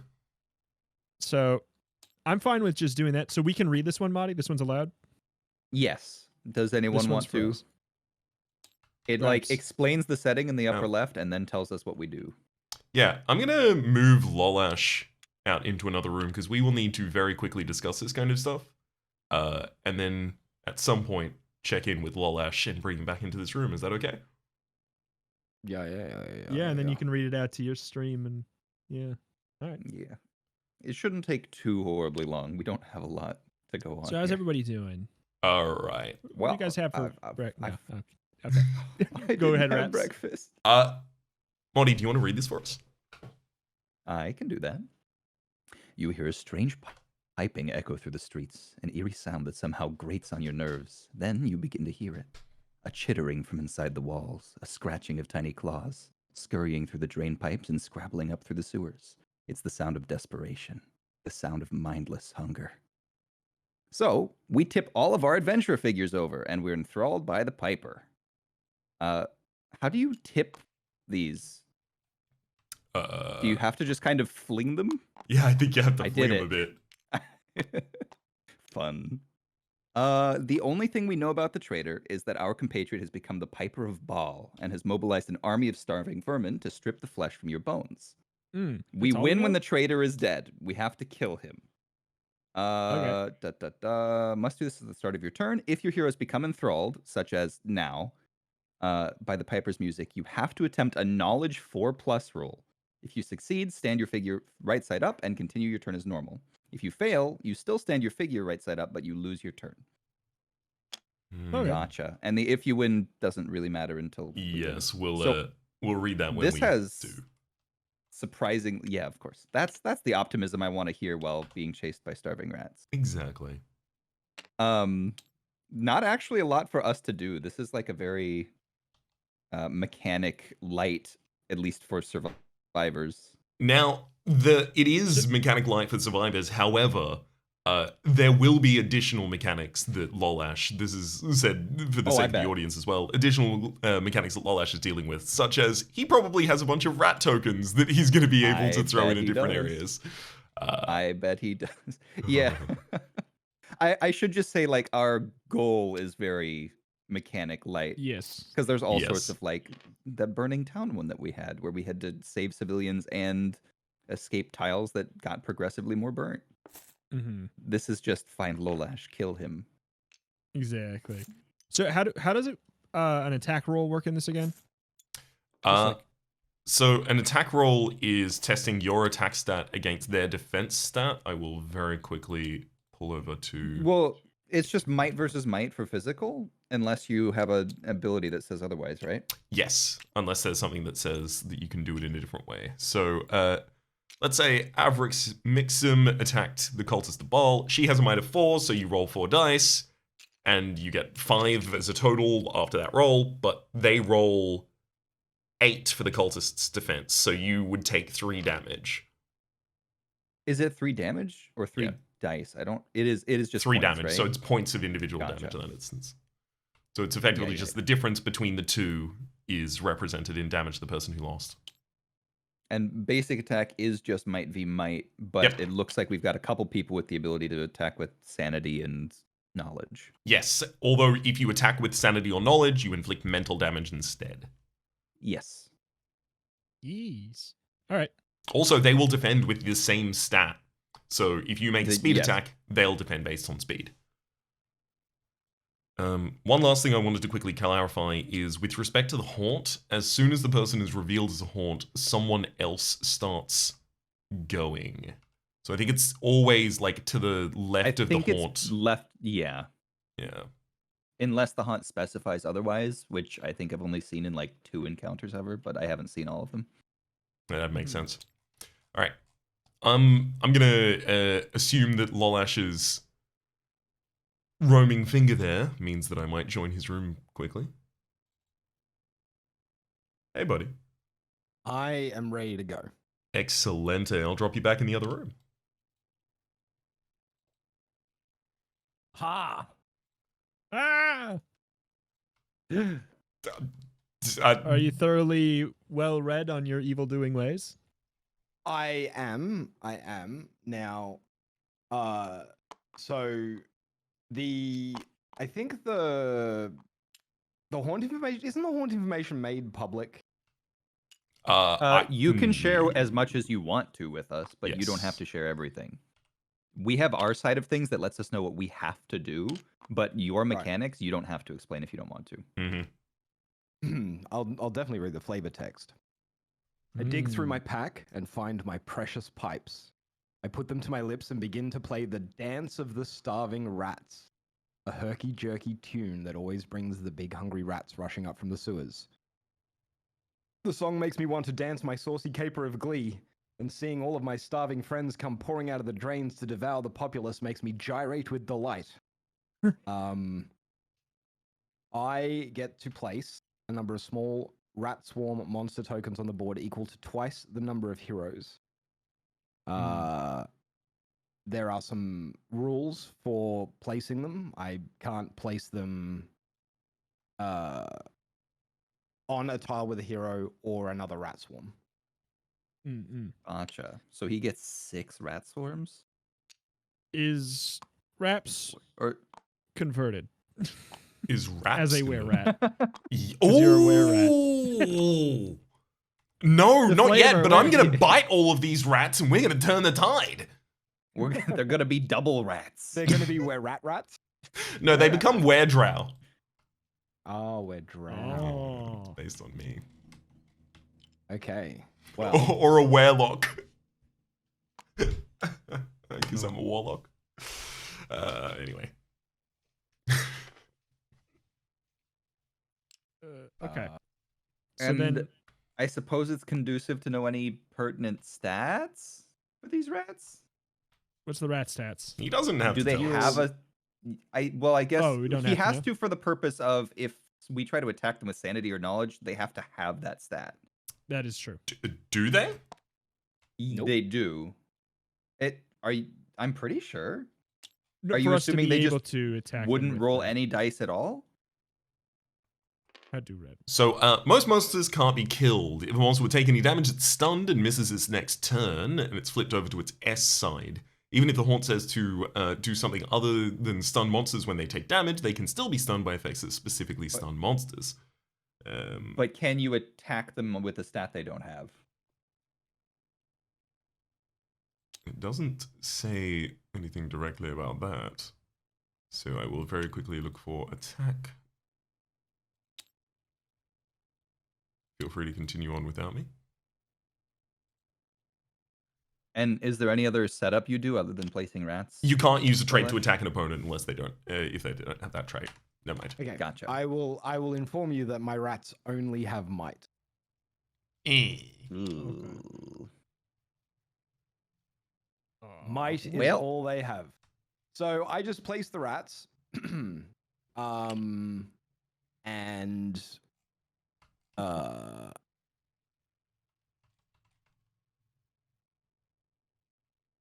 So I'm fine with just doing that. So we can read this one, Marty. This one's allowed. Yes. Does This anyone one's want for to? us. It Right. like explains the setting in the upper Oh. left and then tells us what we do. Yeah, I'm gonna move Lolash out into another room because we will need to very quickly discuss this kind of stuff. And then at some point check in with Lolash and bring him back into this room. Is that okay? Yeah. Yeah, and then you can read it out to your stream, and yeah. All right. Yeah. It shouldn't take too horribly long. We don't have a lot to go on. So how's here. everybody doing? All right. What do you guys have for I've- breakfast? No. I've- Okay. I Go didn't ahead, have Raps. breakfast. Monty, do you want to read this for us? I can do that. You hear a strange piping echo through the streets, an eerie sound that somehow grates on your nerves. Then you begin to hear it. A chittering from inside the walls, a scratching of tiny claws, scurrying through the drain pipes and scrabbling up through the sewers. It's the sound of desperation, the sound of mindless hunger. So, we tip all of our adventure figures over, and we're enthralled by the Piper. How do you tip these? Do you have to just kind of fling them? Yeah, I think you have to I fling did them a bit. Fun. The only thing we know about the traitor is that our compatriot has become the Piper of Baal and has mobilized an army of starving vermin to strip the flesh from your bones. We that's all we win when know? the traitor is dead. We have to kill him. Must do this at the start of your turn. If your heroes become enthralled, such as now, by the Piper's music, you have to attempt a knowledge 4+ roll. If you succeed, stand your figure right side up and continue your turn as normal. If you fail, you still stand your figure right side up, but you lose your turn. Okay. Gotcha. And the if you win doesn't really matter until Yes, we'll So, read that when this we has do. surprising, yeah, of course. That's the optimism I want to hear while being chased by starving rats. Exactly. Not actually a lot for us to do. This is like a very mechanic light, at least for survivors. Now, it is mechanic light for survivors. However, there will be additional mechanics that Lolash, this is said for the sake of the audience as well, additional mechanics that Lolash is dealing with, such as he probably has a bunch of rat tokens that he's going to be able to throw into different areas. I bet he does. Yeah. I should just say, like, our goal is very mechanic light. Yes. Because there's all sorts of, like, the Burning Town one that we had, where we had to save civilians and escape tiles that got progressively more burnt. This is just find Lolash, kill him. Exactly. So how does it an attack roll work in this again? So an attack roll is testing your attack stat against their defense stat. I will very quickly pull over to... Well, it's just might versus might for physical, unless you have an ability that says otherwise, right? Yes, unless there's something that says that you can do it in a different way. So let's say Avrix Mixum attacked the cultist the ball. She has a might of 4, so you roll 4 dice, and you get 5 as a total after that roll, but they roll 8 for the cultist's defense, so you would take 3 damage. Is it 3 damage or 3 dice? It is just 3 points, damage, right? so it's points of individual damage in that instance. So it's effectively just the difference between the two is represented in damage to the person who lost. And basic attack is just might v might, but it looks like we've got a couple people with the ability to attack with sanity and knowledge. Yes, although if you attack with sanity or knowledge, you inflict mental damage instead. Yes. Jeez. All right. Also, they will defend with the same stat. So if you make a speed attack, they'll defend based on speed. One last thing I wanted to quickly clarify is with respect to the haunt, as soon as the person is revealed as a haunt, someone else starts going. So I think it's always like to the left of the haunt. It's left, yeah. Yeah. Unless the haunt specifies otherwise, which I think I've only seen in like 2 encounters ever, but I haven't seen all of them. Yeah, that makes sense. All right. I'm gonna assume that Lolash's roaming finger there means that I might join his room quickly. Hey, buddy. I am ready to go. Excelente. I'll drop you back in the other room. Ha! Ah! Are you thoroughly well read on your evil doing ways? I am. Now, so I think the haunt information, isn't the haunt information made public? You can share as much as you want to with us, but you don't have to share everything. We have our side of things that lets us know what we have to do, but your mechanics, you don't have to explain if you don't want to. I'll definitely read the flavor text. I dig through my pack and find my precious pipes. I put them to my lips and begin to play the Dance of the Starving Rats, a herky-jerky tune that always brings the big hungry rats rushing up from the sewers. The song makes me want to dance my saucy caper of glee, and seeing all of my starving friends come pouring out of the drains to devour the populace makes me gyrate with delight. I get to place a number of small rat swarm monster tokens on the board equal to twice the number of heroes. There are some rules for placing them. I can't place them on a tile with a hero or another rat swarm. Gotcha. So he gets 6 rat swarms? Is Raps Or converted Is Rhapsody as a were rat? Oh, you're a were-rat. No, The not yet. flavor, But I'm wait. gonna bite all of these rats, and we're gonna turn the tide. they're gonna be double rats. They're going to be where rats? No, they become were-drow. Oh, we're drow. It's based on me. Okay. Well, Or a werelock. Because I'm a warlock. Anyway. Okay. So And then, I suppose it's conducive to know any pertinent stats for these rats? what's the rat stats? He doesn't have Do to they tell have us. I guess Oh, we don't he have to has know? to for the purpose of if we try to attack them with sanity or knowledge, they have to have that stat. That is true. Do they? Nope. They do. I'm pretty sure. No, Are for you us to assuming be they able just to attack them Wouldn't with roll the- any dice at all? How do red? So, most monsters can't be killed. If a monster would take any damage, it's stunned and misses its next turn, and it's flipped over to its S side. Even if the haunt says to do something other than stun monsters when they take damage, they can still be stunned by effects that specifically stun monsters. But can you attack them with a stat they don't have? It doesn't say anything directly about that. So I will very quickly look for attack. Feel free to continue on without me. And is there any other setup you do other than placing rats? You can't use a trait to Well, attack an opponent unless they don't, if they don't have that trait. Never mind. okay. Gotcha. I will inform you that my rats only have might. Ooh. Might is Well- all they have. So I just place the rats. And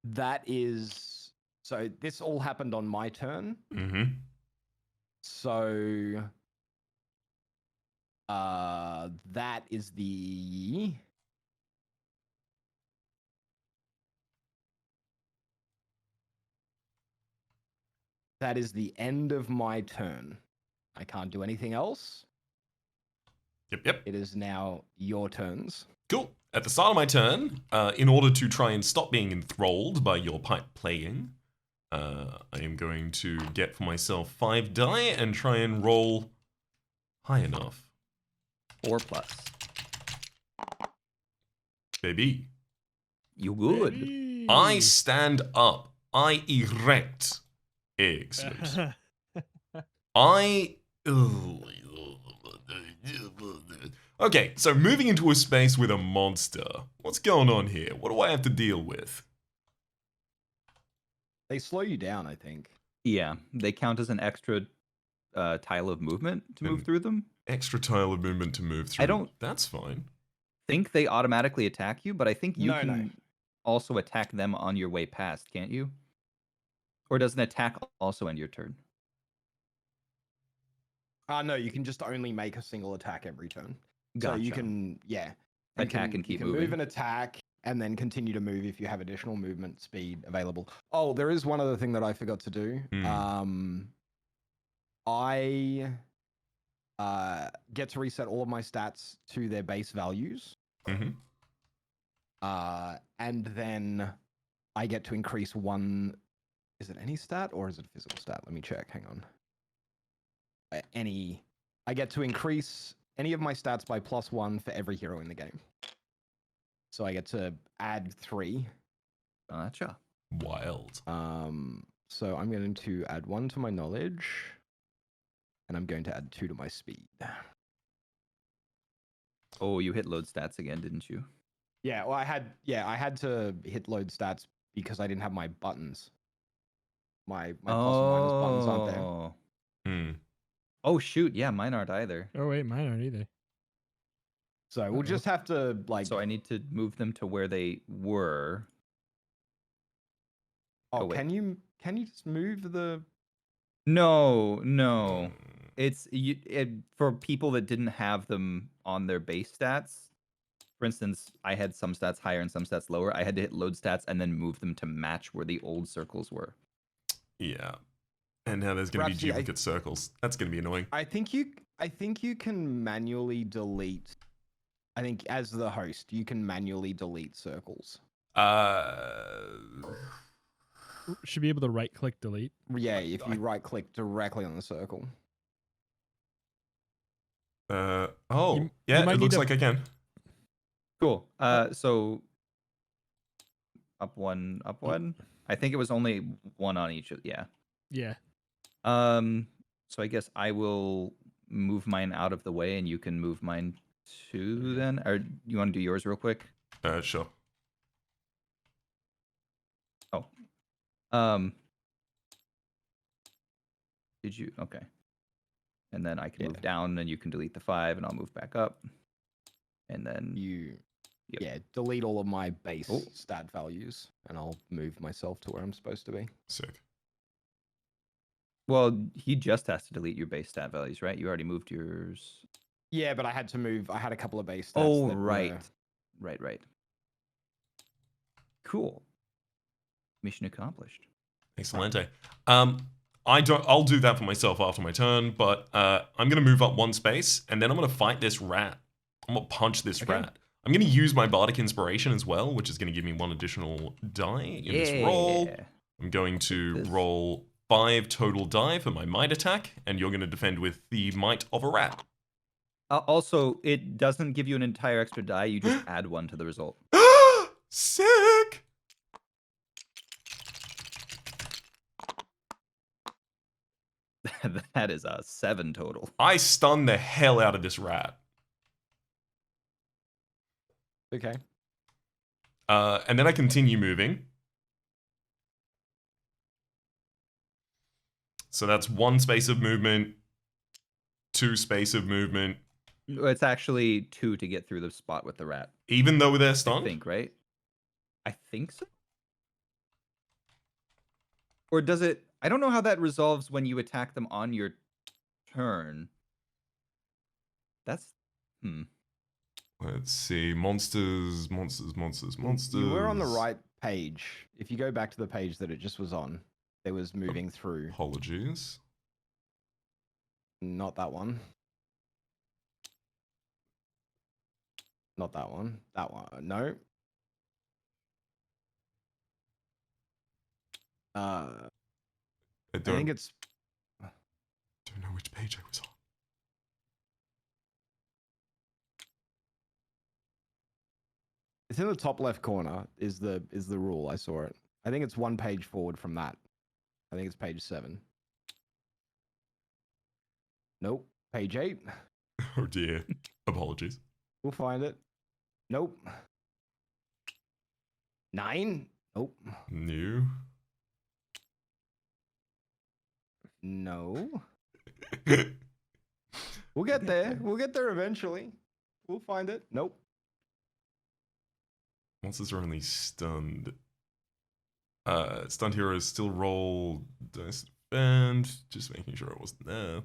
that is so this all happened on my turn. Mm-hmm. So that is the end of my turn. I can't do anything else. Yep. It is now your turns. Cool. At the start of my turn, in order to try and stop being enthralled by your pipe playing, I am going to get for myself 5 die and try and roll high enough. 4+. Baby. You good? Baby. I stand up. I erect. Excellent. I. Okay, so moving into a space with a monster. What's going on here? What do I have to deal with? They slow you down, I think. Yeah, they count as an extra tile of movement to move And- through them. Extra tile of movement to move through. don't- That's fine. Think they automatically attack you, but I think you No, can no. also attack them on your way past, can't you? Or does an attack also end your turn? No, you can just only make a single attack every turn. Gotcha. So you can, yeah. you Attack can- and keep you can move moving. an attack and then continue to move if you have additional movement speed available. Oh, there is one other thing that I forgot to do. I get to reset all of my stats to their base values. Mm-hmm. And then I get to increase one. Is it any stat or is it physical stat? Let me check. Hang on. I get to increase any of my stats by +1 for every hero in the game. So I get to add 3. Gotcha. Wild. So I'm going to add 1 to my knowledge, and I'm going to add 2 to my speed. Oh, you hit load stats again, didn't you? Yeah, well, I had to hit load stats because I didn't have my buttons. My plus and minus buttons aren't there. Oh, Hmm. Oh shoot, yeah, mine aren't either. Oh wait, mine aren't either. So we'll Uh-oh. just have to like. So I need to move them to where they were. Oh, wait. can you just move the? No. It's for people that didn't have them on their base stats. For instance, I had some stats higher and some stats lower. I had to hit load stats and then move them to match where the old circles were. Yeah. And now there's going to be Rhapsody, duplicate circles. That's going to be annoying. I think you can manually delete. I think as the host, you can manually delete circles. Should be able to right click delete. Yeah, if you right click directly on the circle. Yeah, you it might looks need like I can. Cool. So up one. I think it was only one on each. Yeah. Yeah. So I guess I will move mine out of the way, and you can move mine too. Then, or you want to do yours real quick? Sure. Oh. Did you? Okay. And then I can move down, and you can delete the 5, and I'll move back up. And then delete all of my base stat values, and I'll move myself to where I'm supposed to be. Sick. Well, he just has to delete your base stat values, right? You already moved yours. Yeah, but I had to move. I had a couple of base stats. Oh, that right. were- Right. Cool. Mission accomplished. Excellente. I'll do that for myself after my turn, but I'm gonna move up one space and then I'm gonna fight this rat. I'm gonna punch this rat. I'm gonna use my bardic inspiration as well, which is gonna give me 1 additional die in this roll. I'm going to roll 5 total die for my might attack, and you're gonna defend with the might of a rat. Also, it doesn't give you an entire extra die. You just add 1 to the result. Sick! That is a 7 total. I stun the hell out of this rat. Okay. And then I continue moving. So that's 1 space of movement, 2 space of movement. It's actually 2 to get through the spot with the rat. Even though they're stunned? I think, right? I think so. Or does it... I don't know how that resolves when you attack them on your turn. That's... Let's see. Monsters. You were on the right page. If you go back to the page that it just was on, there was moving through. Apologies. Not that one. Not that one. That one. No. I think it's... don't know which page I was on. It's in the top left corner is the rule. I saw it. I think it's 1 page forward from that. I think it's page 7. Nope. Page 8. Oh dear. Apologies. We'll find it. Nope. 9. Nope. New. No. We'll get there. We'll get there eventually. We'll find it. Nope. Monsters are only stunned. Stunned heroes still roll dice defend. Just making sure I wasn't there.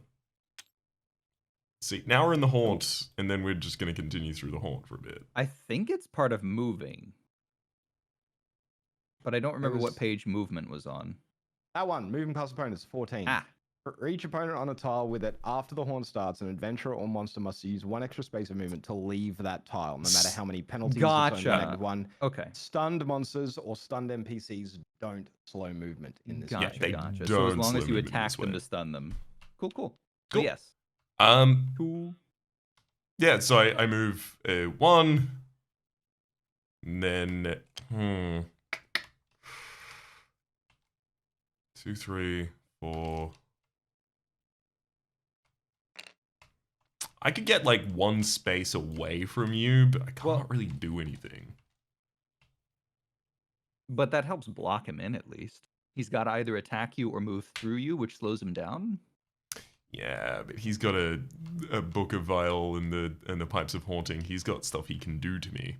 See, now we're in the haunt, and then we're just going to continue through the haunt for a bit. I think it's part of moving. But I don't remember what page movement was on. That one. Moving past opponents. 14. For each opponent on a tile with it after the haunt starts, an adventurer or monster must use 1 extra space of movement to leave that tile, no matter how many penalties. Gotcha. One. Okay. Stunned monsters or stunned NPCs don't slow movement in this. Gotcha. they Gotcha. don't So as long slow as you movement in attack this them way. to stun them. Cool. Cool. So yes. Cool. Yeah, so I move 1, and then 2, 3, 4. I could get like 1 space away from you, but I can't really do anything. But that helps block him in at least. He's got to either attack you or move through you, which slows him down. Yeah, but he's got a book of Vial and the Pipes of Haunting. He's got stuff he can do to me.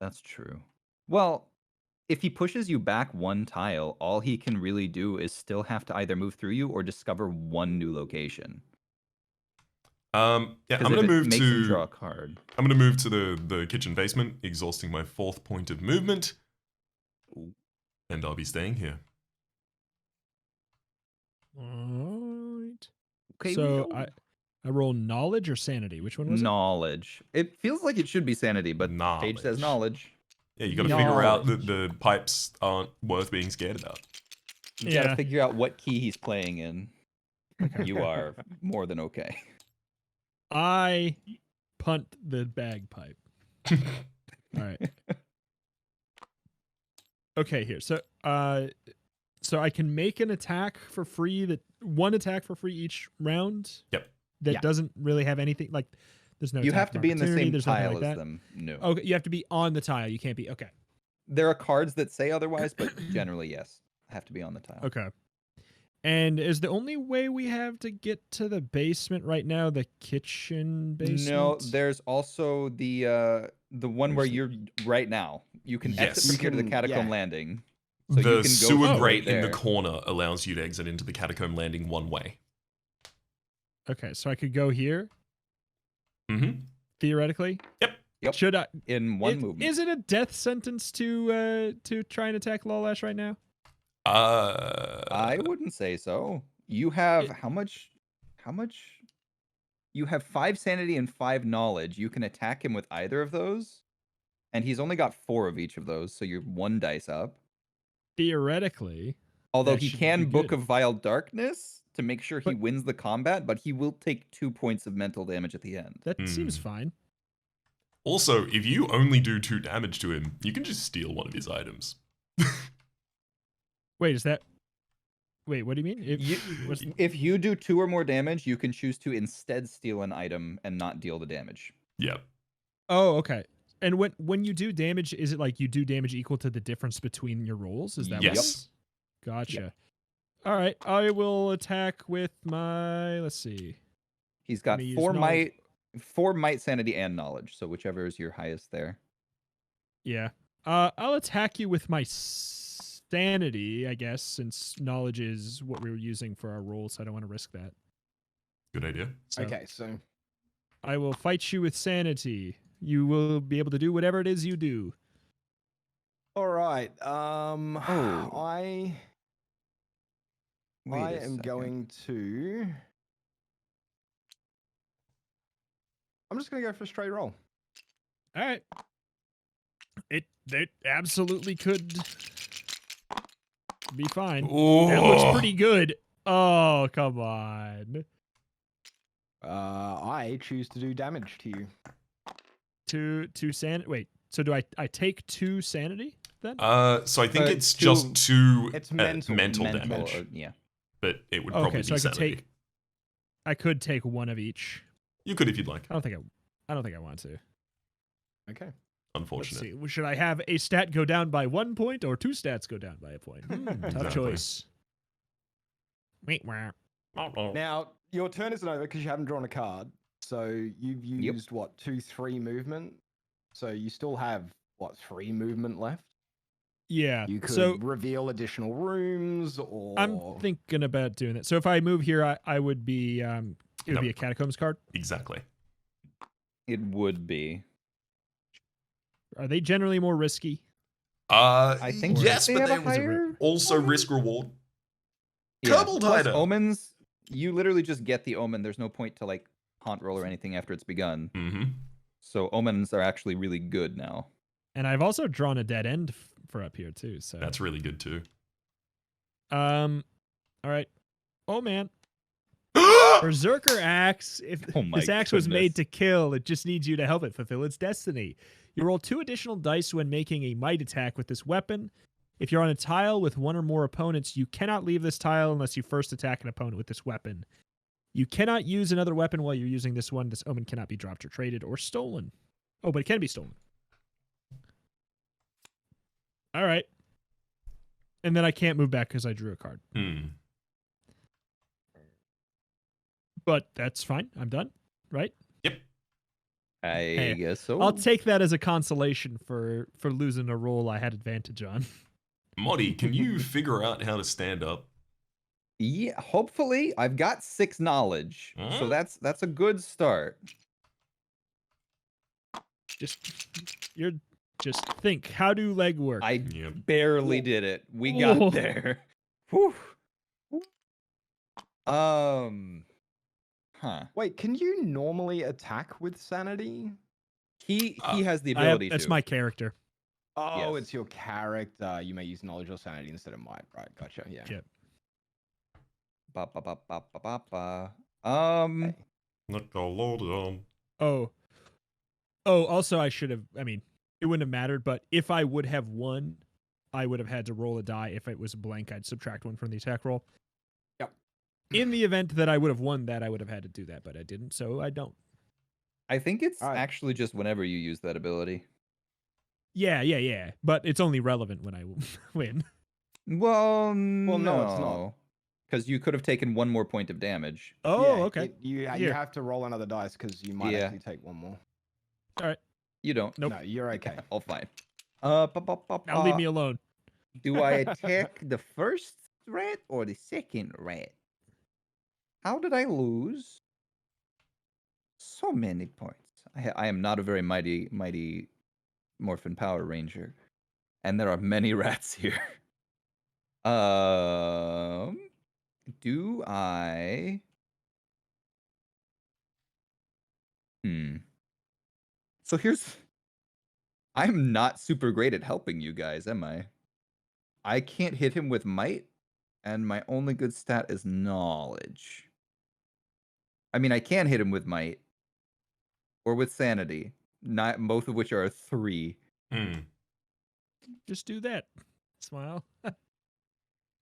That's true. Well, if he pushes you back one tile, all he can really do is still have to either move through you or discover one new location. Yeah, I'm 'Cause gonna if it move makes him to draw a card. I'm gonna move to the kitchen basement, exhausting my 4th point of movement, Ooh. and I'll be staying here. Alright. Okay, So I roll knowledge or sanity. Which one was knowledge. It feels like it should be sanity, but Page says knowledge. Yeah, you gotta figure out that Knowledge. the pipes aren't worth being scared about. You Yeah. gotta figure out what key he's playing in. Okay. You are more than okay. I punt the bagpipe. All right. Okay, here. So I can make an attack for free, that one attack for free each round. Yep. That Yeah. doesn't really have anything like there's no You attack have to of be in the opportunity, same there's nothing tile like as that. them. No. Okay, you have to be on the tile. You can't be okay. There are cards that say otherwise, but generally, yes. Have to be on the tile. Okay. And is the only way we have to get to the basement right now the kitchen basement? No, there's also the one where Where's the- you're right now. You can exit Yes. from here to the You can- catacomb yeah. landing. So The you can go sewer straight grate in the there. corner allows you to exit into the catacomb landing one way. Okay, so I could go here Mm-hmm. theoretically. Yep. Should I? In one movement. Is it a death sentence to try and attack Lawlash right now? I wouldn't say so. You have It- how much? How much? You have 5 sanity and 5 knowledge. You can attack him with either of those. And he's only got 4 of each of those, so you're 1 dice up. Theoretically. Although That he should can be Book good. of Vile Darkness to make sure he But- wins the combat, but he will take 2 points of mental damage at the end. That seems fine. Also, if you only do 2 damage to him, you can just steal one of his items. Wait, is that? Wait, what do you mean? What's- If you do 2 or more damage, you can choose to instead steal an item and not deal the damage. Yep. Oh, okay. And when you do damage, is it like you do damage equal to the difference between your rolls? Is that what it Yes. is? Gotcha. All right, I will attack with my. Let's see. He's got me use 4 knowledge. might, sanity, and knowledge. So whichever is your highest there. Yeah. I'll attack you with my sanity, I guess, since knowledge is what we were using for our rolls. So I don't want to risk that. Good idea. So Okay, so I will fight you with sanity. You will be able to do whatever it is you do. all right. Oh. I Wait a am second. going to. I'm just gonna go for a straight roll. All right. It absolutely could be fine. That looks pretty good. Oh, come on. I choose to do damage to you. Two sanity. Wait. So do I take 2 sanity then? So I think it's 2 just 2 It's mental damage, yeah. but it would Okay, probably so be I could sanity. I could take 1 of each. You could if you'd like. I don't think I want to. Okay. Let's Unfortunate. see. Should I have a stat go down by 1 point or 2 stats go down by a point? Tough Exactly. choice. Wait, wah. Now your turn isn't over because you haven't drawn a card. So you've used what 2-3 movement. So you still have what 3 movement left. Yeah. You could So reveal additional rooms, or I'm thinking about doing that. So if I move here, I would be it would Nope. be a catacombs card. Exactly. It would be. Are they generally more risky? I think yes, they but have a they higher also omen? risk reward. Yeah. Kobold Plus hider. omens, you literally just get the omen. There's no point to like haunt roll or anything after it's begun. Mm-hmm. So omens are actually really good now. And I've also drawn a dead end for up here too. So That's really good too. all right. Oh man. Berserker axe. If Oh my this axe was made goodness. to kill, it just needs you to help it fulfill its destiny. You roll 2 additional dice when making a might attack with this weapon. If you're on a tile with 1 or more opponents, you cannot leave this tile unless you first attack an opponent with this weapon. You cannot use another weapon while you're using this one. This omen cannot be dropped or traded or stolen. Oh, but it can be stolen. All right. And then I can't move back because I drew a card. Hmm. But that's fine. I'm done. Right? Yep. I Hey, guess so. I'll take that as a consolation for losing a roll I had advantage on. Moddy, can you figure out how to stand up? Yeah, hopefully I've got 6 knowledge, so Hmm? that's a good start. Just think. How do leg work? I Yep. barely did it. We Whoa. got there. Whew. Huh. Wait, can you normally attack with sanity? He has the I have, ability that's to. my character. Oh, Yes. it's your character. You may use knowledge or sanity instead of might. Right, gotcha. Yeah. Yep. Ba, ba, ba, ba, ba, ba, ba. Hey. Not gonna load it on. Oh. Oh, also I should have, I mean, it wouldn't have mattered, but if I would have won, I would have had to roll a die. If it was blank, I'd subtract 1 from the attack roll. Yep. In the event that I would have won that, I would have had to do that, but I didn't, so I don't. I think it's Alright. actually just whenever you use that ability. Yeah. But it's only relevant when I win. Well, no, it's not. Because you could have taken 1 more point of damage. Oh, Yeah, okay. you Here. have to roll another dice because you might Yeah. actually take 1 more. All right. You don't. Nope. No, you're okay. All fine. Now leave me alone. Do I attack the first rat or the second rat? How did I lose so many points? I am not a very mighty Morphin Power Ranger, and there are many rats here. Do I? So here's. I'm not super great at helping you guys, am I? I can't hit him with might, and my only good stat is knowledge. I mean, I can hit him with might or with sanity, not both of which are a 3. Hmm. Just do that. Smile.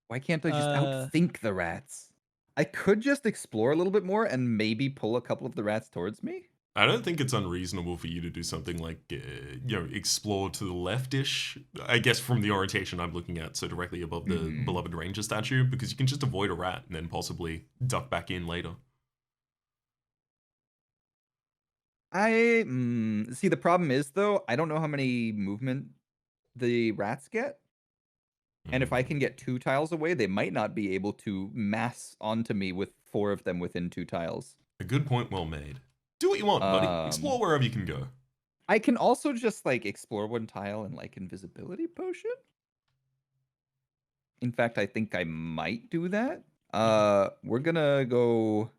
Why can't I just outthink the rats? I could just explore a little bit more and maybe pull a couple of the rats towards me. I don't think it's unreasonable for you to do something like, explore to the leftish. I guess from the orientation I'm looking at, so directly above the beloved ranger statue, because you can just avoid a rat and then possibly duck back in later. I see. The problem is though, I don't know how many movement the rats get, and if I can get 2 tiles away, they might not be able to mass onto me with 4 of them within 2 tiles. A good point, well made. Do what you want, buddy. Explore wherever you can go. I can also just like explore 1 tile and like invisibility potion. In fact, I think I might do that. We're gonna go.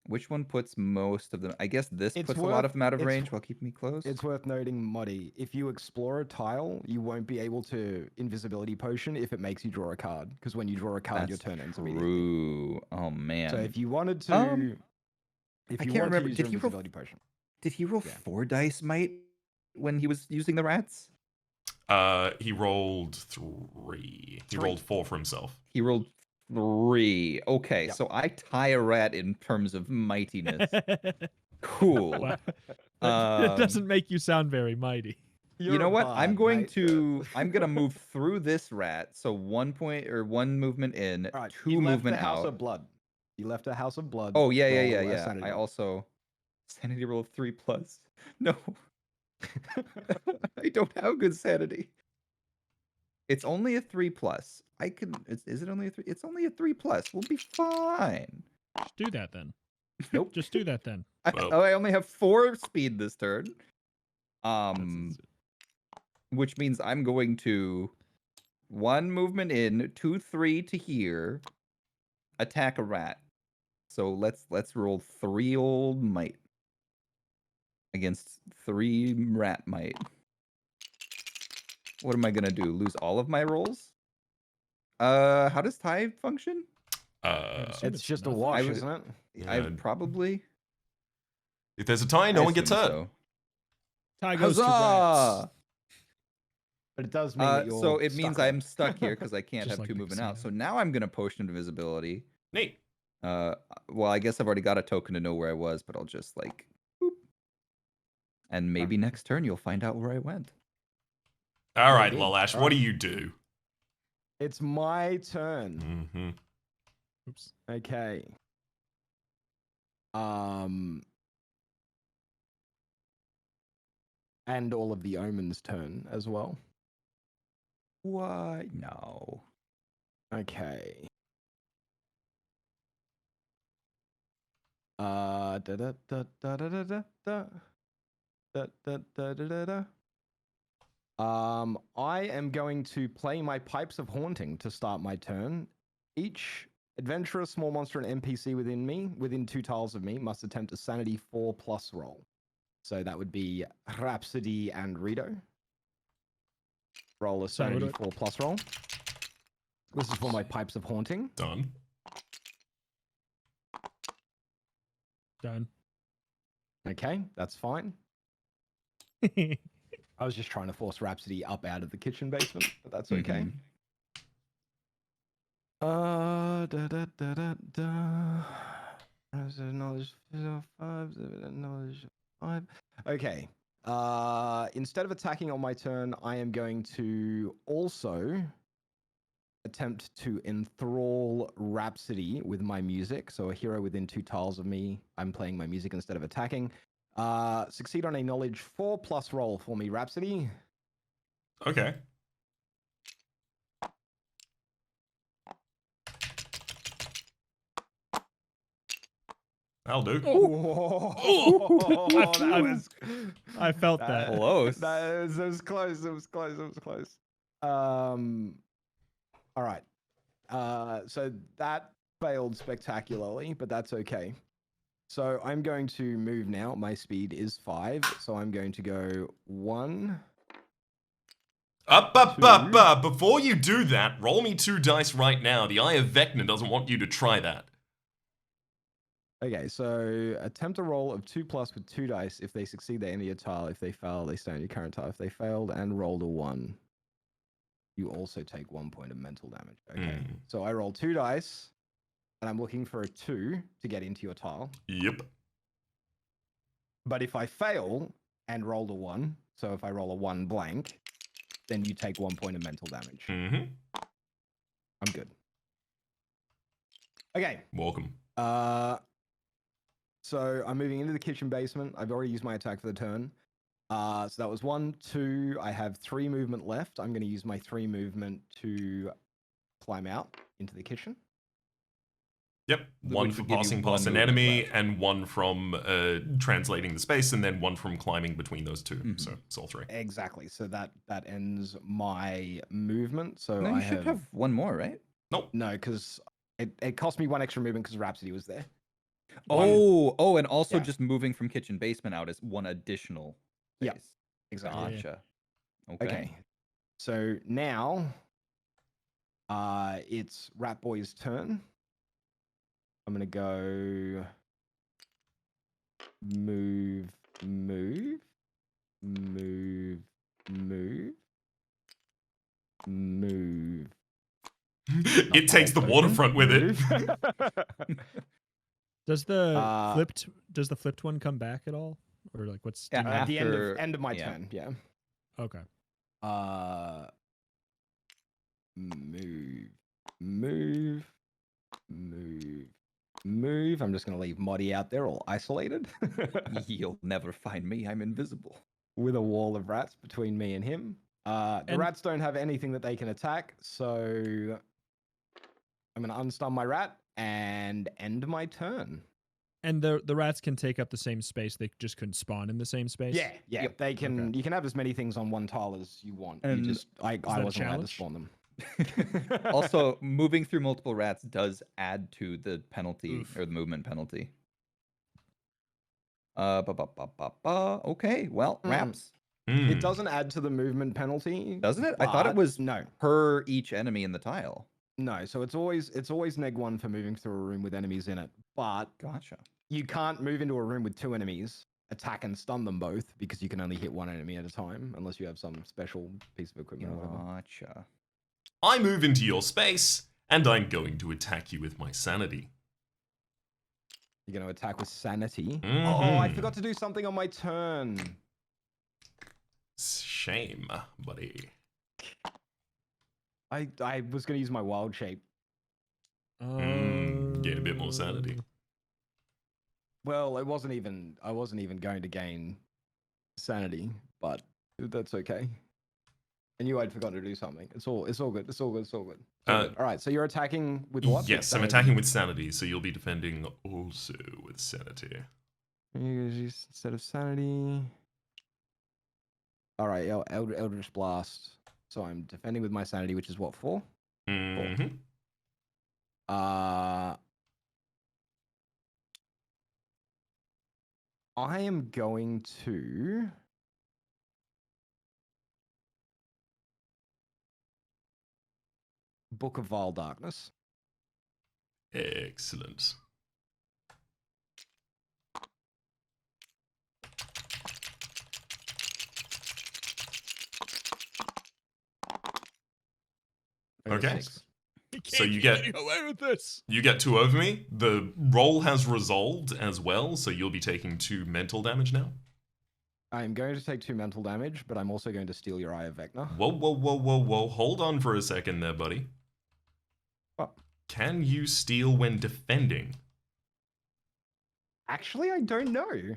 Which one puts most of them? I guess this puts a lot of them out of range while keeping me close. It's worth noting, Moddy, if you explore a tile, you won't be able to invisibility potion if it makes you draw a card. Because when you draw a card, your turn ends immediately. True. Oh man. So if you wanted to, I can't remember. Did he invisibility potion? Did he roll 4 dice might when he was using the rats? He rolled 3. He rolled 4 for himself. He rolled 3. Okay, Yep. so I tie a rat in terms of mightiness. Cool. Wow. That doesn't make you sound very mighty. You know what? I'm going to move through this rat. So 1 point or 1 movement in, Right, 2 movement left a House out. of Blood. You left a House of Blood. Oh yeah. Sanity. I also sanity roll 3+. No. I don't have good sanity. It's only a 3+. I can. Is it only a 3? It's only a 3+. We'll be fine. Just do that then. Nope. Just do that then. I only have 4 speed this turn. Which means I'm going to 1 movement in, 2, 3 to here, attack a rat. So let's roll 3 old might against 3 rat might. What am I gonna do? Lose all of my rolls? How does tie function? It's just a wash, isn't it? I probably. If there's a tie, no one gets hurt. So. Tie goes to Huzzah! rats. But it does mean that you're so it means stuck I'm stuck here because I can't Just have like 2 the moving out. So casino. now I'm gonna potion invisibility. Neat. Well, I guess I've already got a token to know where I was, but I'll just like, boop. And maybe next turn you'll find out where I went. All right, Maybe. Lalash, what do you do? It's my turn. Mm-hmm. Oops. Okay. And all of the omens turn as well. Why? No. Okay. Da da da da da da da da da da da da da. I am going to play my Pipes of Haunting to start my turn. Each adventurer, small monster, and NPC within 2 tiles of me, must attempt a Sanity 4+ roll. So that would be Rhapsody and Rito. Roll a So Sanity 4+ roll. This is for my Pipes of Haunting. Done. Done. Okay, that's fine. I was just trying to force Rhapsody up out of the kitchen basement, but that's okay. Da da da da da. Knowledge 5, knowledge 5. Okay. Instead of attacking on my turn, I am going to also attempt to enthrall Rhapsody with my music. So a hero within 2 tiles of me, I'm playing my music instead of attacking. Succeed on a knowledge 4+ roll for me, Rhapsody. Okay. That'll do. I felt that. Close. It was close. It was close. It was close. All right. So that failed spectacularly, but that's okay. So I'm going to move now. My speed is 5, so I'm going to go 1. Up. Before you do that, roll me 2 dice right now. The Eye of Vecna doesn't want you to try that. Okay, so attempt a roll of 2+ with 2 dice. If they succeed, they enter your tile. If they fail, they stay on your current tile. If they failed and rolled a 1, you also take 1 point of mental damage. Okay, so I roll 2 dice, and I'm looking for a 2 to get into your tile. Yep. But if I fail and rolled a 1, so if I roll a 1 blank, then you take 1 point of mental damage. I'm good. Okay. Welcome. So I'm moving into the kitchen basement. I've already used my attack for the turn. So that was 1, 2. I have 3 movement left. I'm going to use my 3 movement to climb out into the kitchen. Yep. One Which for would give you passing one past an movement enemy, left. and 1 from translating the space, and then 1 from climbing between those 2. So it's all 3. Exactly. So that ends my movement. So No, you I should have 1 more, right? Nope. No, because it cost me 1 extra movement because Rhapsody was there. Oh, and also Yeah. just moving from kitchen basement out is 1 additional space. Yep, exactly. Gotcha. Okay. So now it's Rat Boy's turn. I'm gonna go move. It takes the waterfront with it. Does the flipped one come back at all, or like what's Yeah, At the after- end of my yeah. turn, yeah. okay? Move. I'm just gonna leave Moddy out there all isolated. You'll never find me. I'm invisible. With a wall of rats between me and him. The rats don't have anything that they can attack, so I'm gonna unstun my rat and end my turn. And the rats can take up the same space. They just couldn't spawn in the same space. Yeah. Yep. They can. Okay. You can have as many things on one tile as you want. And I that a wasn't allowed to challenge? spawn them. Also, moving through multiple rats does add to the penalty Oof. or the movement penalty. Okay, well, Raps. It doesn't add to the movement penalty, Doesn't it? I thought it but was no. per each enemy in the tile. No, so it's always -1 for moving through a room with enemies in it. But Gotcha. you can't move into a room with 2 enemies, attack and stun them both, because you can only hit 1 enemy at a time, unless you have some special piece of equipment or whatever. Gotcha. I move into your space, and I'm going to attack you with my sanity. You're going to attack with sanity. Mhm. Oh, I forgot to do something on my turn. Shame, buddy. I was going to use my wild shape. Gain a bit more sanity. Well, I wasn't even going to gain sanity, but that's okay. I knew I'd forgotten to do something. It's all good. It's all good. All right, so you're attacking with what? With Yes, I'm sanity? attacking with sanity, so you'll be defending also with sanity. Instead of sanity. All right, Eldritch Blast. So I'm defending with my sanity, which is what, 4? Mm-hmm. I am going to Book of Vile Darkness. Excellent. Okay. 6. So you get away with this. You get 2 over me. The roll has resolved as well, so you'll be taking 2 mental damage now. I'm going to take 2 mental damage, but I'm also going to steal your Eye of Vecna. Whoa. Hold on for a second there, buddy. What? Can you steal when defending? Actually, I don't know.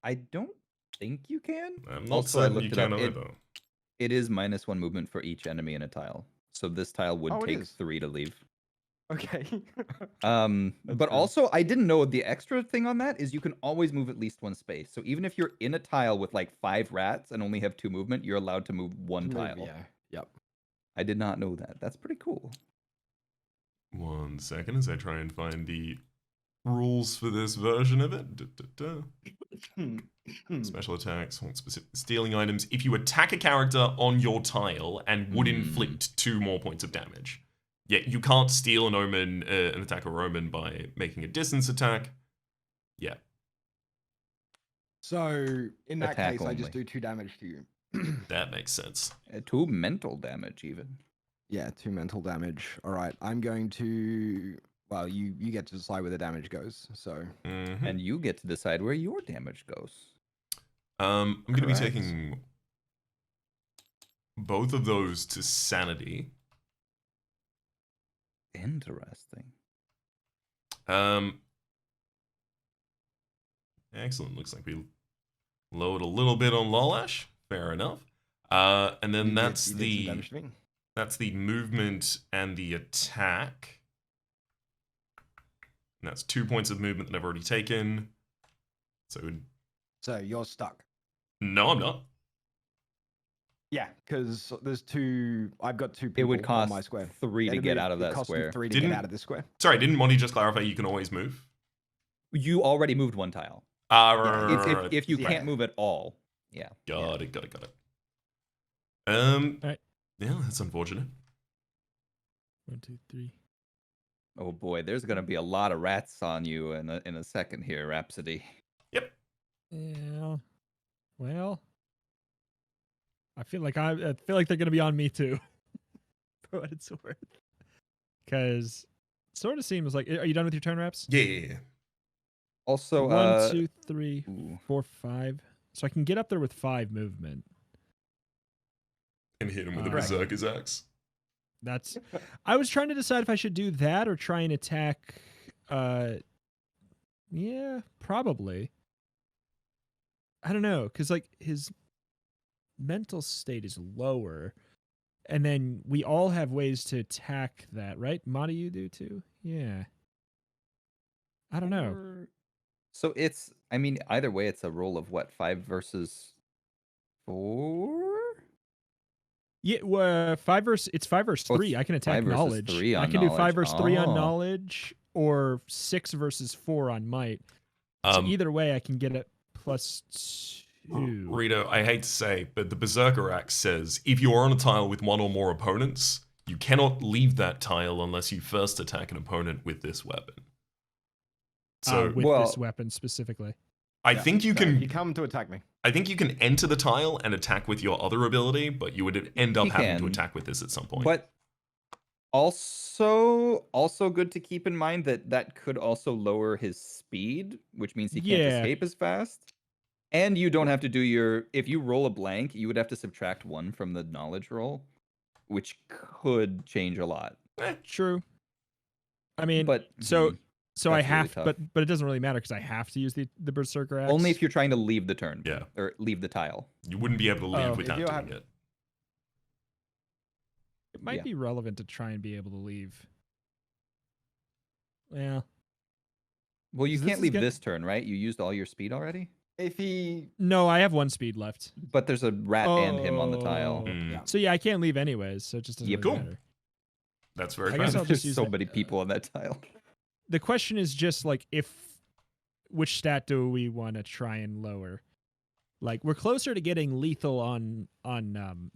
I don't think you can. I'm not Also, I certain looked you it up. can either. It is -1 movement for each enemy in a tile. So this tile would Oh, it take is. 3 to leave. Okay. But true. also I didn't know the extra thing on that is you can always move at least 1 space. So even if you're in a tile with like 5 rats and only have 2 movement, you're allowed to move 1 tile. Yeah. Yep. I did not know that. That's pretty cool. 1 second as I try and find the rules for this version of it. Special attacks, specific stealing items. If you attack a character on your tile and would inflict 2 more points of damage. Yeah, you can't steal an omen, an attack or omen by making a distance attack. Yeah. So in that Attack case, I just only. do 2 damage to you. That makes sense. 2 mental damage even. Yeah, 2 mental damage. All right, I'm going to. Well, you get to decide where the damage goes. So. Mm-hmm. And you get to decide where your damage goes. I'm going to be Correct. taking both of those to sanity. Interesting. Excellent. Looks like we lowered a little bit on Lolash. Fair enough. And then You that's did some the damage to me. movement and the attack. And that's 2 points of movement that I've already taken. So you're stuck. No, I'm not. Yeah, because there's 2. I've got 2 people It would on cost my square. 3 to It'd get move- out of it that costs me square. 3 to Didn't- get out of this square. Sorry, didn't Monty just clarify you can always move? You already moved 1 tile. If you Yeah. can't move at all. Yeah. Got it. Alright. Yeah, that's unfortunate. 1, 2, 3. Oh boy, there's gonna be a lot of rats on you in a second here, Rhapsody. Yep. Yeah. Well, I feel like they're gonna be on me too. For what it's worth. Because sort of seems like. Are you done with your turn, Raps? Yeah. Also, 1, 2, 3, ooh. 4, 5. So I can get up there with 5 movement. And hit him with a Correct. berserker's axe. That's. I was trying to decide if I should do that or try and attack. Yeah, probably. I don't know, because like his mental state is lower, and then we all have ways to attack that, right? Madi, you do too. Yeah. I don't know. So it's, I mean, either way, it's a roll of what, 5 versus 4? Yeah, 5 versus. It's 5 versus Oh, 3. it's I can attack 5 versus knowledge. 3 I on can do 5 knowledge. versus 3 on Oh. knowledge, or 6 versus 4 on might. So either way, I can get it +2. Rito, I hate to say, but the Berserker Axe says if you are on a tile with 1 or more opponents, you cannot leave that tile unless you first attack an opponent with this weapon. So With Well- this weapon specifically. I think you So can. You come to attack me. I think you can enter the tile and attack with your other ability, but you would end up You having to can, attack with this at some point. But also good to keep in mind that could also lower his speed, which means he can't Yeah. escape as fast. And you don't have to do your, if you roll a blank, you would have to subtract 1 from the knowledge roll, which could change a lot. True. I mean, But so mhm, so I that's really have, tough. but it doesn't really matter because I have to use the berserker axe. only if you're trying to leave the turn. Yeah. Or leave the tile. You wouldn't be able to leave Oh. without If you doing have- it. It might Yeah. be relevant to try and be able to leave. Yeah. Well, you This can't is leave get- this turn, right? You used all your speed already? If he, No, I have 1 speed left. But there's a rat and him on the tile. Oh. Hmm. yeah. So yeah, I can't leave anyways. So it just doesn't Yep. really Cool. matter. That's very I guess fair. I'll There's just use so that, many people on that tile. The question is just like which stat do we want to try and lower? Like we're closer to getting lethal on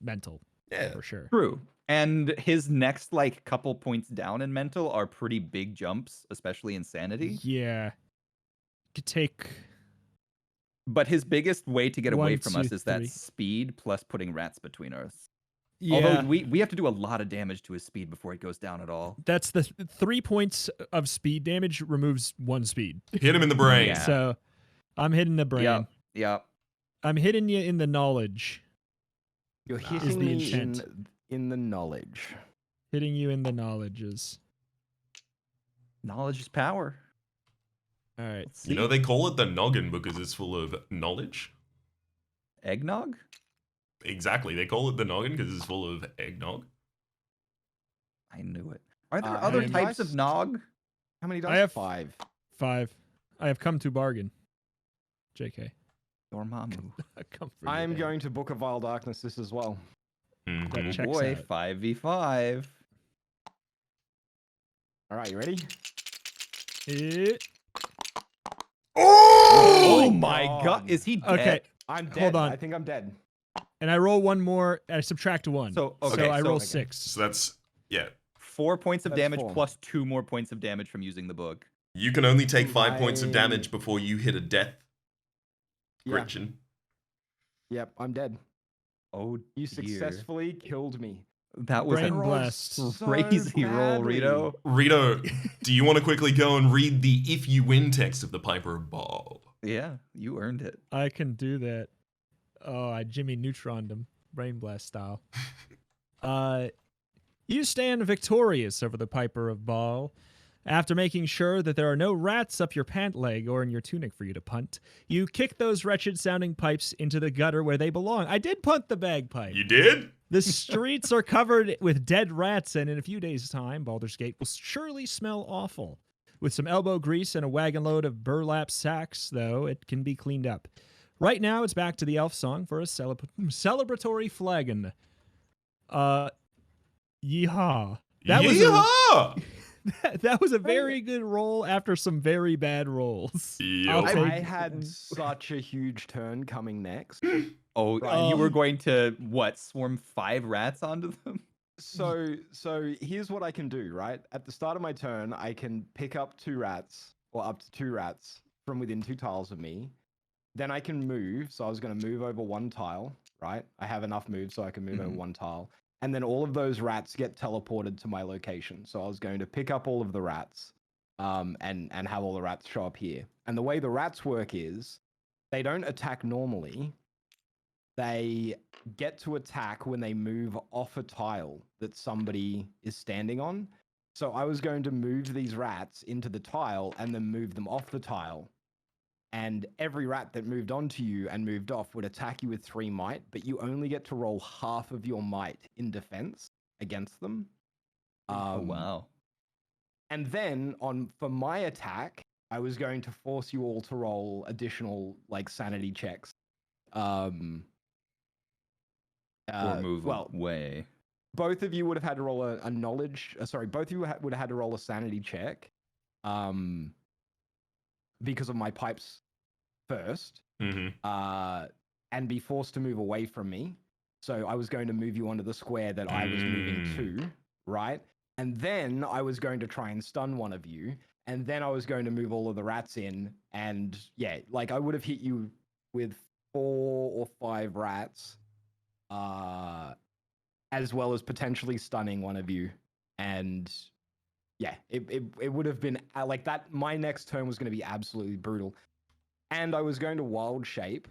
mental Yeah. for sure. True. And his next like couple points down in mental are pretty big jumps, especially in sanity. Yeah. Could take But his biggest way to get away 1, from 2, us is that 3. speed plus putting rats between us. Yeah. Although we have to do a lot of damage to his speed before it goes down at all. That's the 3 points of speed damage removes 1 speed. Hit him in the brain. Yeah. So I'm hitting the brain. Yep. Yep. I'm hitting you in the knowledge. you're Is hitting the me intent. in the knowledge. Hitting you in the knowledges. Knowledge is power. All right. Let's You see. know, they call it the noggin because it's full of knowledge. Eggnog? Exactly. They call it the noggin because it's full of eggnog. I knew it. Are there How other many types dice? of nog? How many I dice? have 5. 5. I have come to bargain. JK. Dormammu. Come for you, I'm man. going to Book of Vile Darkness this as well. Mhm. That Oh checks boy, out. 5v5. All right, you ready? Eh, Oh my my God. god, is he dead? Okay. I'm dead. Hold on. I think I'm dead. And I roll 1 more. I subtract 1. So, So okay, I so- roll okay. 6. So that's, yeah. 4 points of That's damage 4. plus 2 more points of damage from using the book. You can only take 5 points of I- damage before you hit a death, Yeah. Gretchen. Yep, I'm dead. Oh, You dear. successfully killed me. That was Brain a blast. So crazy roll, badly. Rito. Rito, do you want to quickly go and read the "If You Win" text of the Piper of Baal? Yeah, you earned it. I can do that. Oh, I Jimmy Neutroned him. Brain blast style. You stand victorious over the Piper of Baal. After making sure that there are no rats up your pant leg or in your tunic for you to punt, you kick those wretched sounding pipes into the gutter where they belong. I did punt the bagpipe. You did? The streets are covered with dead rats, and in a few days' time, Baldur's Gate will surely smell awful. With some elbow grease and a wagon load of burlap sacks, though, it can be cleaned up. Right now, it's back to the elf song for a celebratory flagon. Yeehaw. That was Yeehaw! that was a very good roll after some very bad rolls. I'll Yep. take- I had such a huge turn coming next. Oh, Right. you were Um, going to, what, swarm 5 rats onto them? So here's what I can do, right? At the start of my turn, I can pick up 2 rats, or up to 2 rats from within 2 tiles of me. Then I can move, so I was going to move over 1 tile, right? I have enough moves so I can move over Mhm. 1 tile. And then all of those rats get teleported to my location. So I was going to pick up all of the rats, and have all the rats show up here. And the way the rats work is, they don't attack normally. They get to attack when they move off a tile that somebody is standing on. So I was going to move these rats into the tile and then move them off the tile. And every rat that moved onto you and moved off would attack you with 3 might, but you only get to roll half of your might in defense against them. Oh, wow. And then for my attack, I was going to force you all to roll additional like sanity checks. Or move well, away. both of you would have had to roll a knowledge. Sorry, both of you would have had to roll a sanity check, because of my pipes first, Mm-hmm. and be forced to move away from me. So I was going to move you onto the square that I was moving to, right? And then I was going to try and stun one of you, and then I was going to move all of the rats in, and yeah, like I would have hit you with 4 or 5 rats. As well as potentially stunning one of you, and yeah, it would have been like that. My next turn was going to be absolutely brutal, and I was going to wild shape.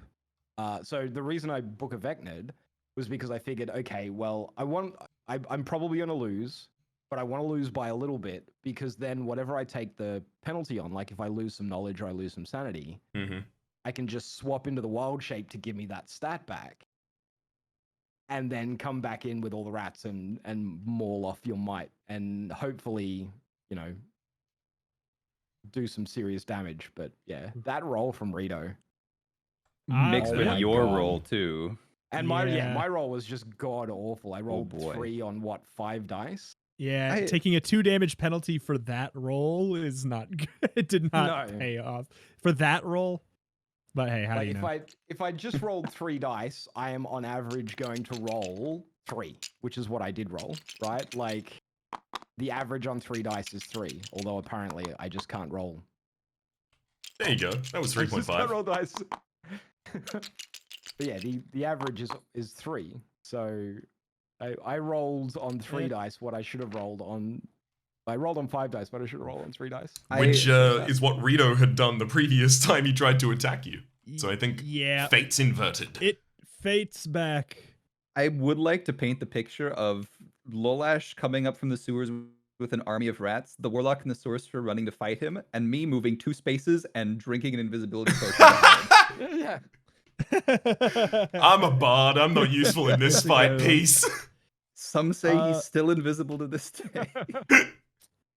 So the reason I Book of Vecnid was because I figured, okay, well, I'm probably going to lose, but I want to lose by a little bit because then whatever I take the penalty on, like if I lose some knowledge or I lose some sanity, I can just swap into the wild shape to give me that stat back. And then come back in with all the rats and maul off your might and hopefully, you know, do some serious damage. But yeah, that roll from Rito. Mixed Oh with my your God. roll too. And my roll was just god awful. I rolled boy. 3 on 5 dice? Yeah, taking a 2 damage penalty for that roll is not good. It did not pay off for that roll. But hey, how do you know? If I just rolled 3 dice, I am on average going to roll 3, which is what I did roll, right? Like the average on 3 dice is 3, although apparently I just can't roll. There you go. That was I just can't 3.5. roll dice. But yeah, the average is 3. So I rolled on 3 dice what I should have rolled on. I rolled on 5 dice, but I should have rolled on 3 dice. Which is what Rito had done the previous time he tried to attack you. So I think yeah, fate's inverted. It fates back. I would like to paint the picture of Lolash coming up from the sewers with an army of rats, the warlock and the sorcerer running to fight him, and me moving 2 spaces and drinking an invisibility potion. Yeah. I'm a bard. I'm not useful in this fight. Peace. Some say he's still invisible to this day.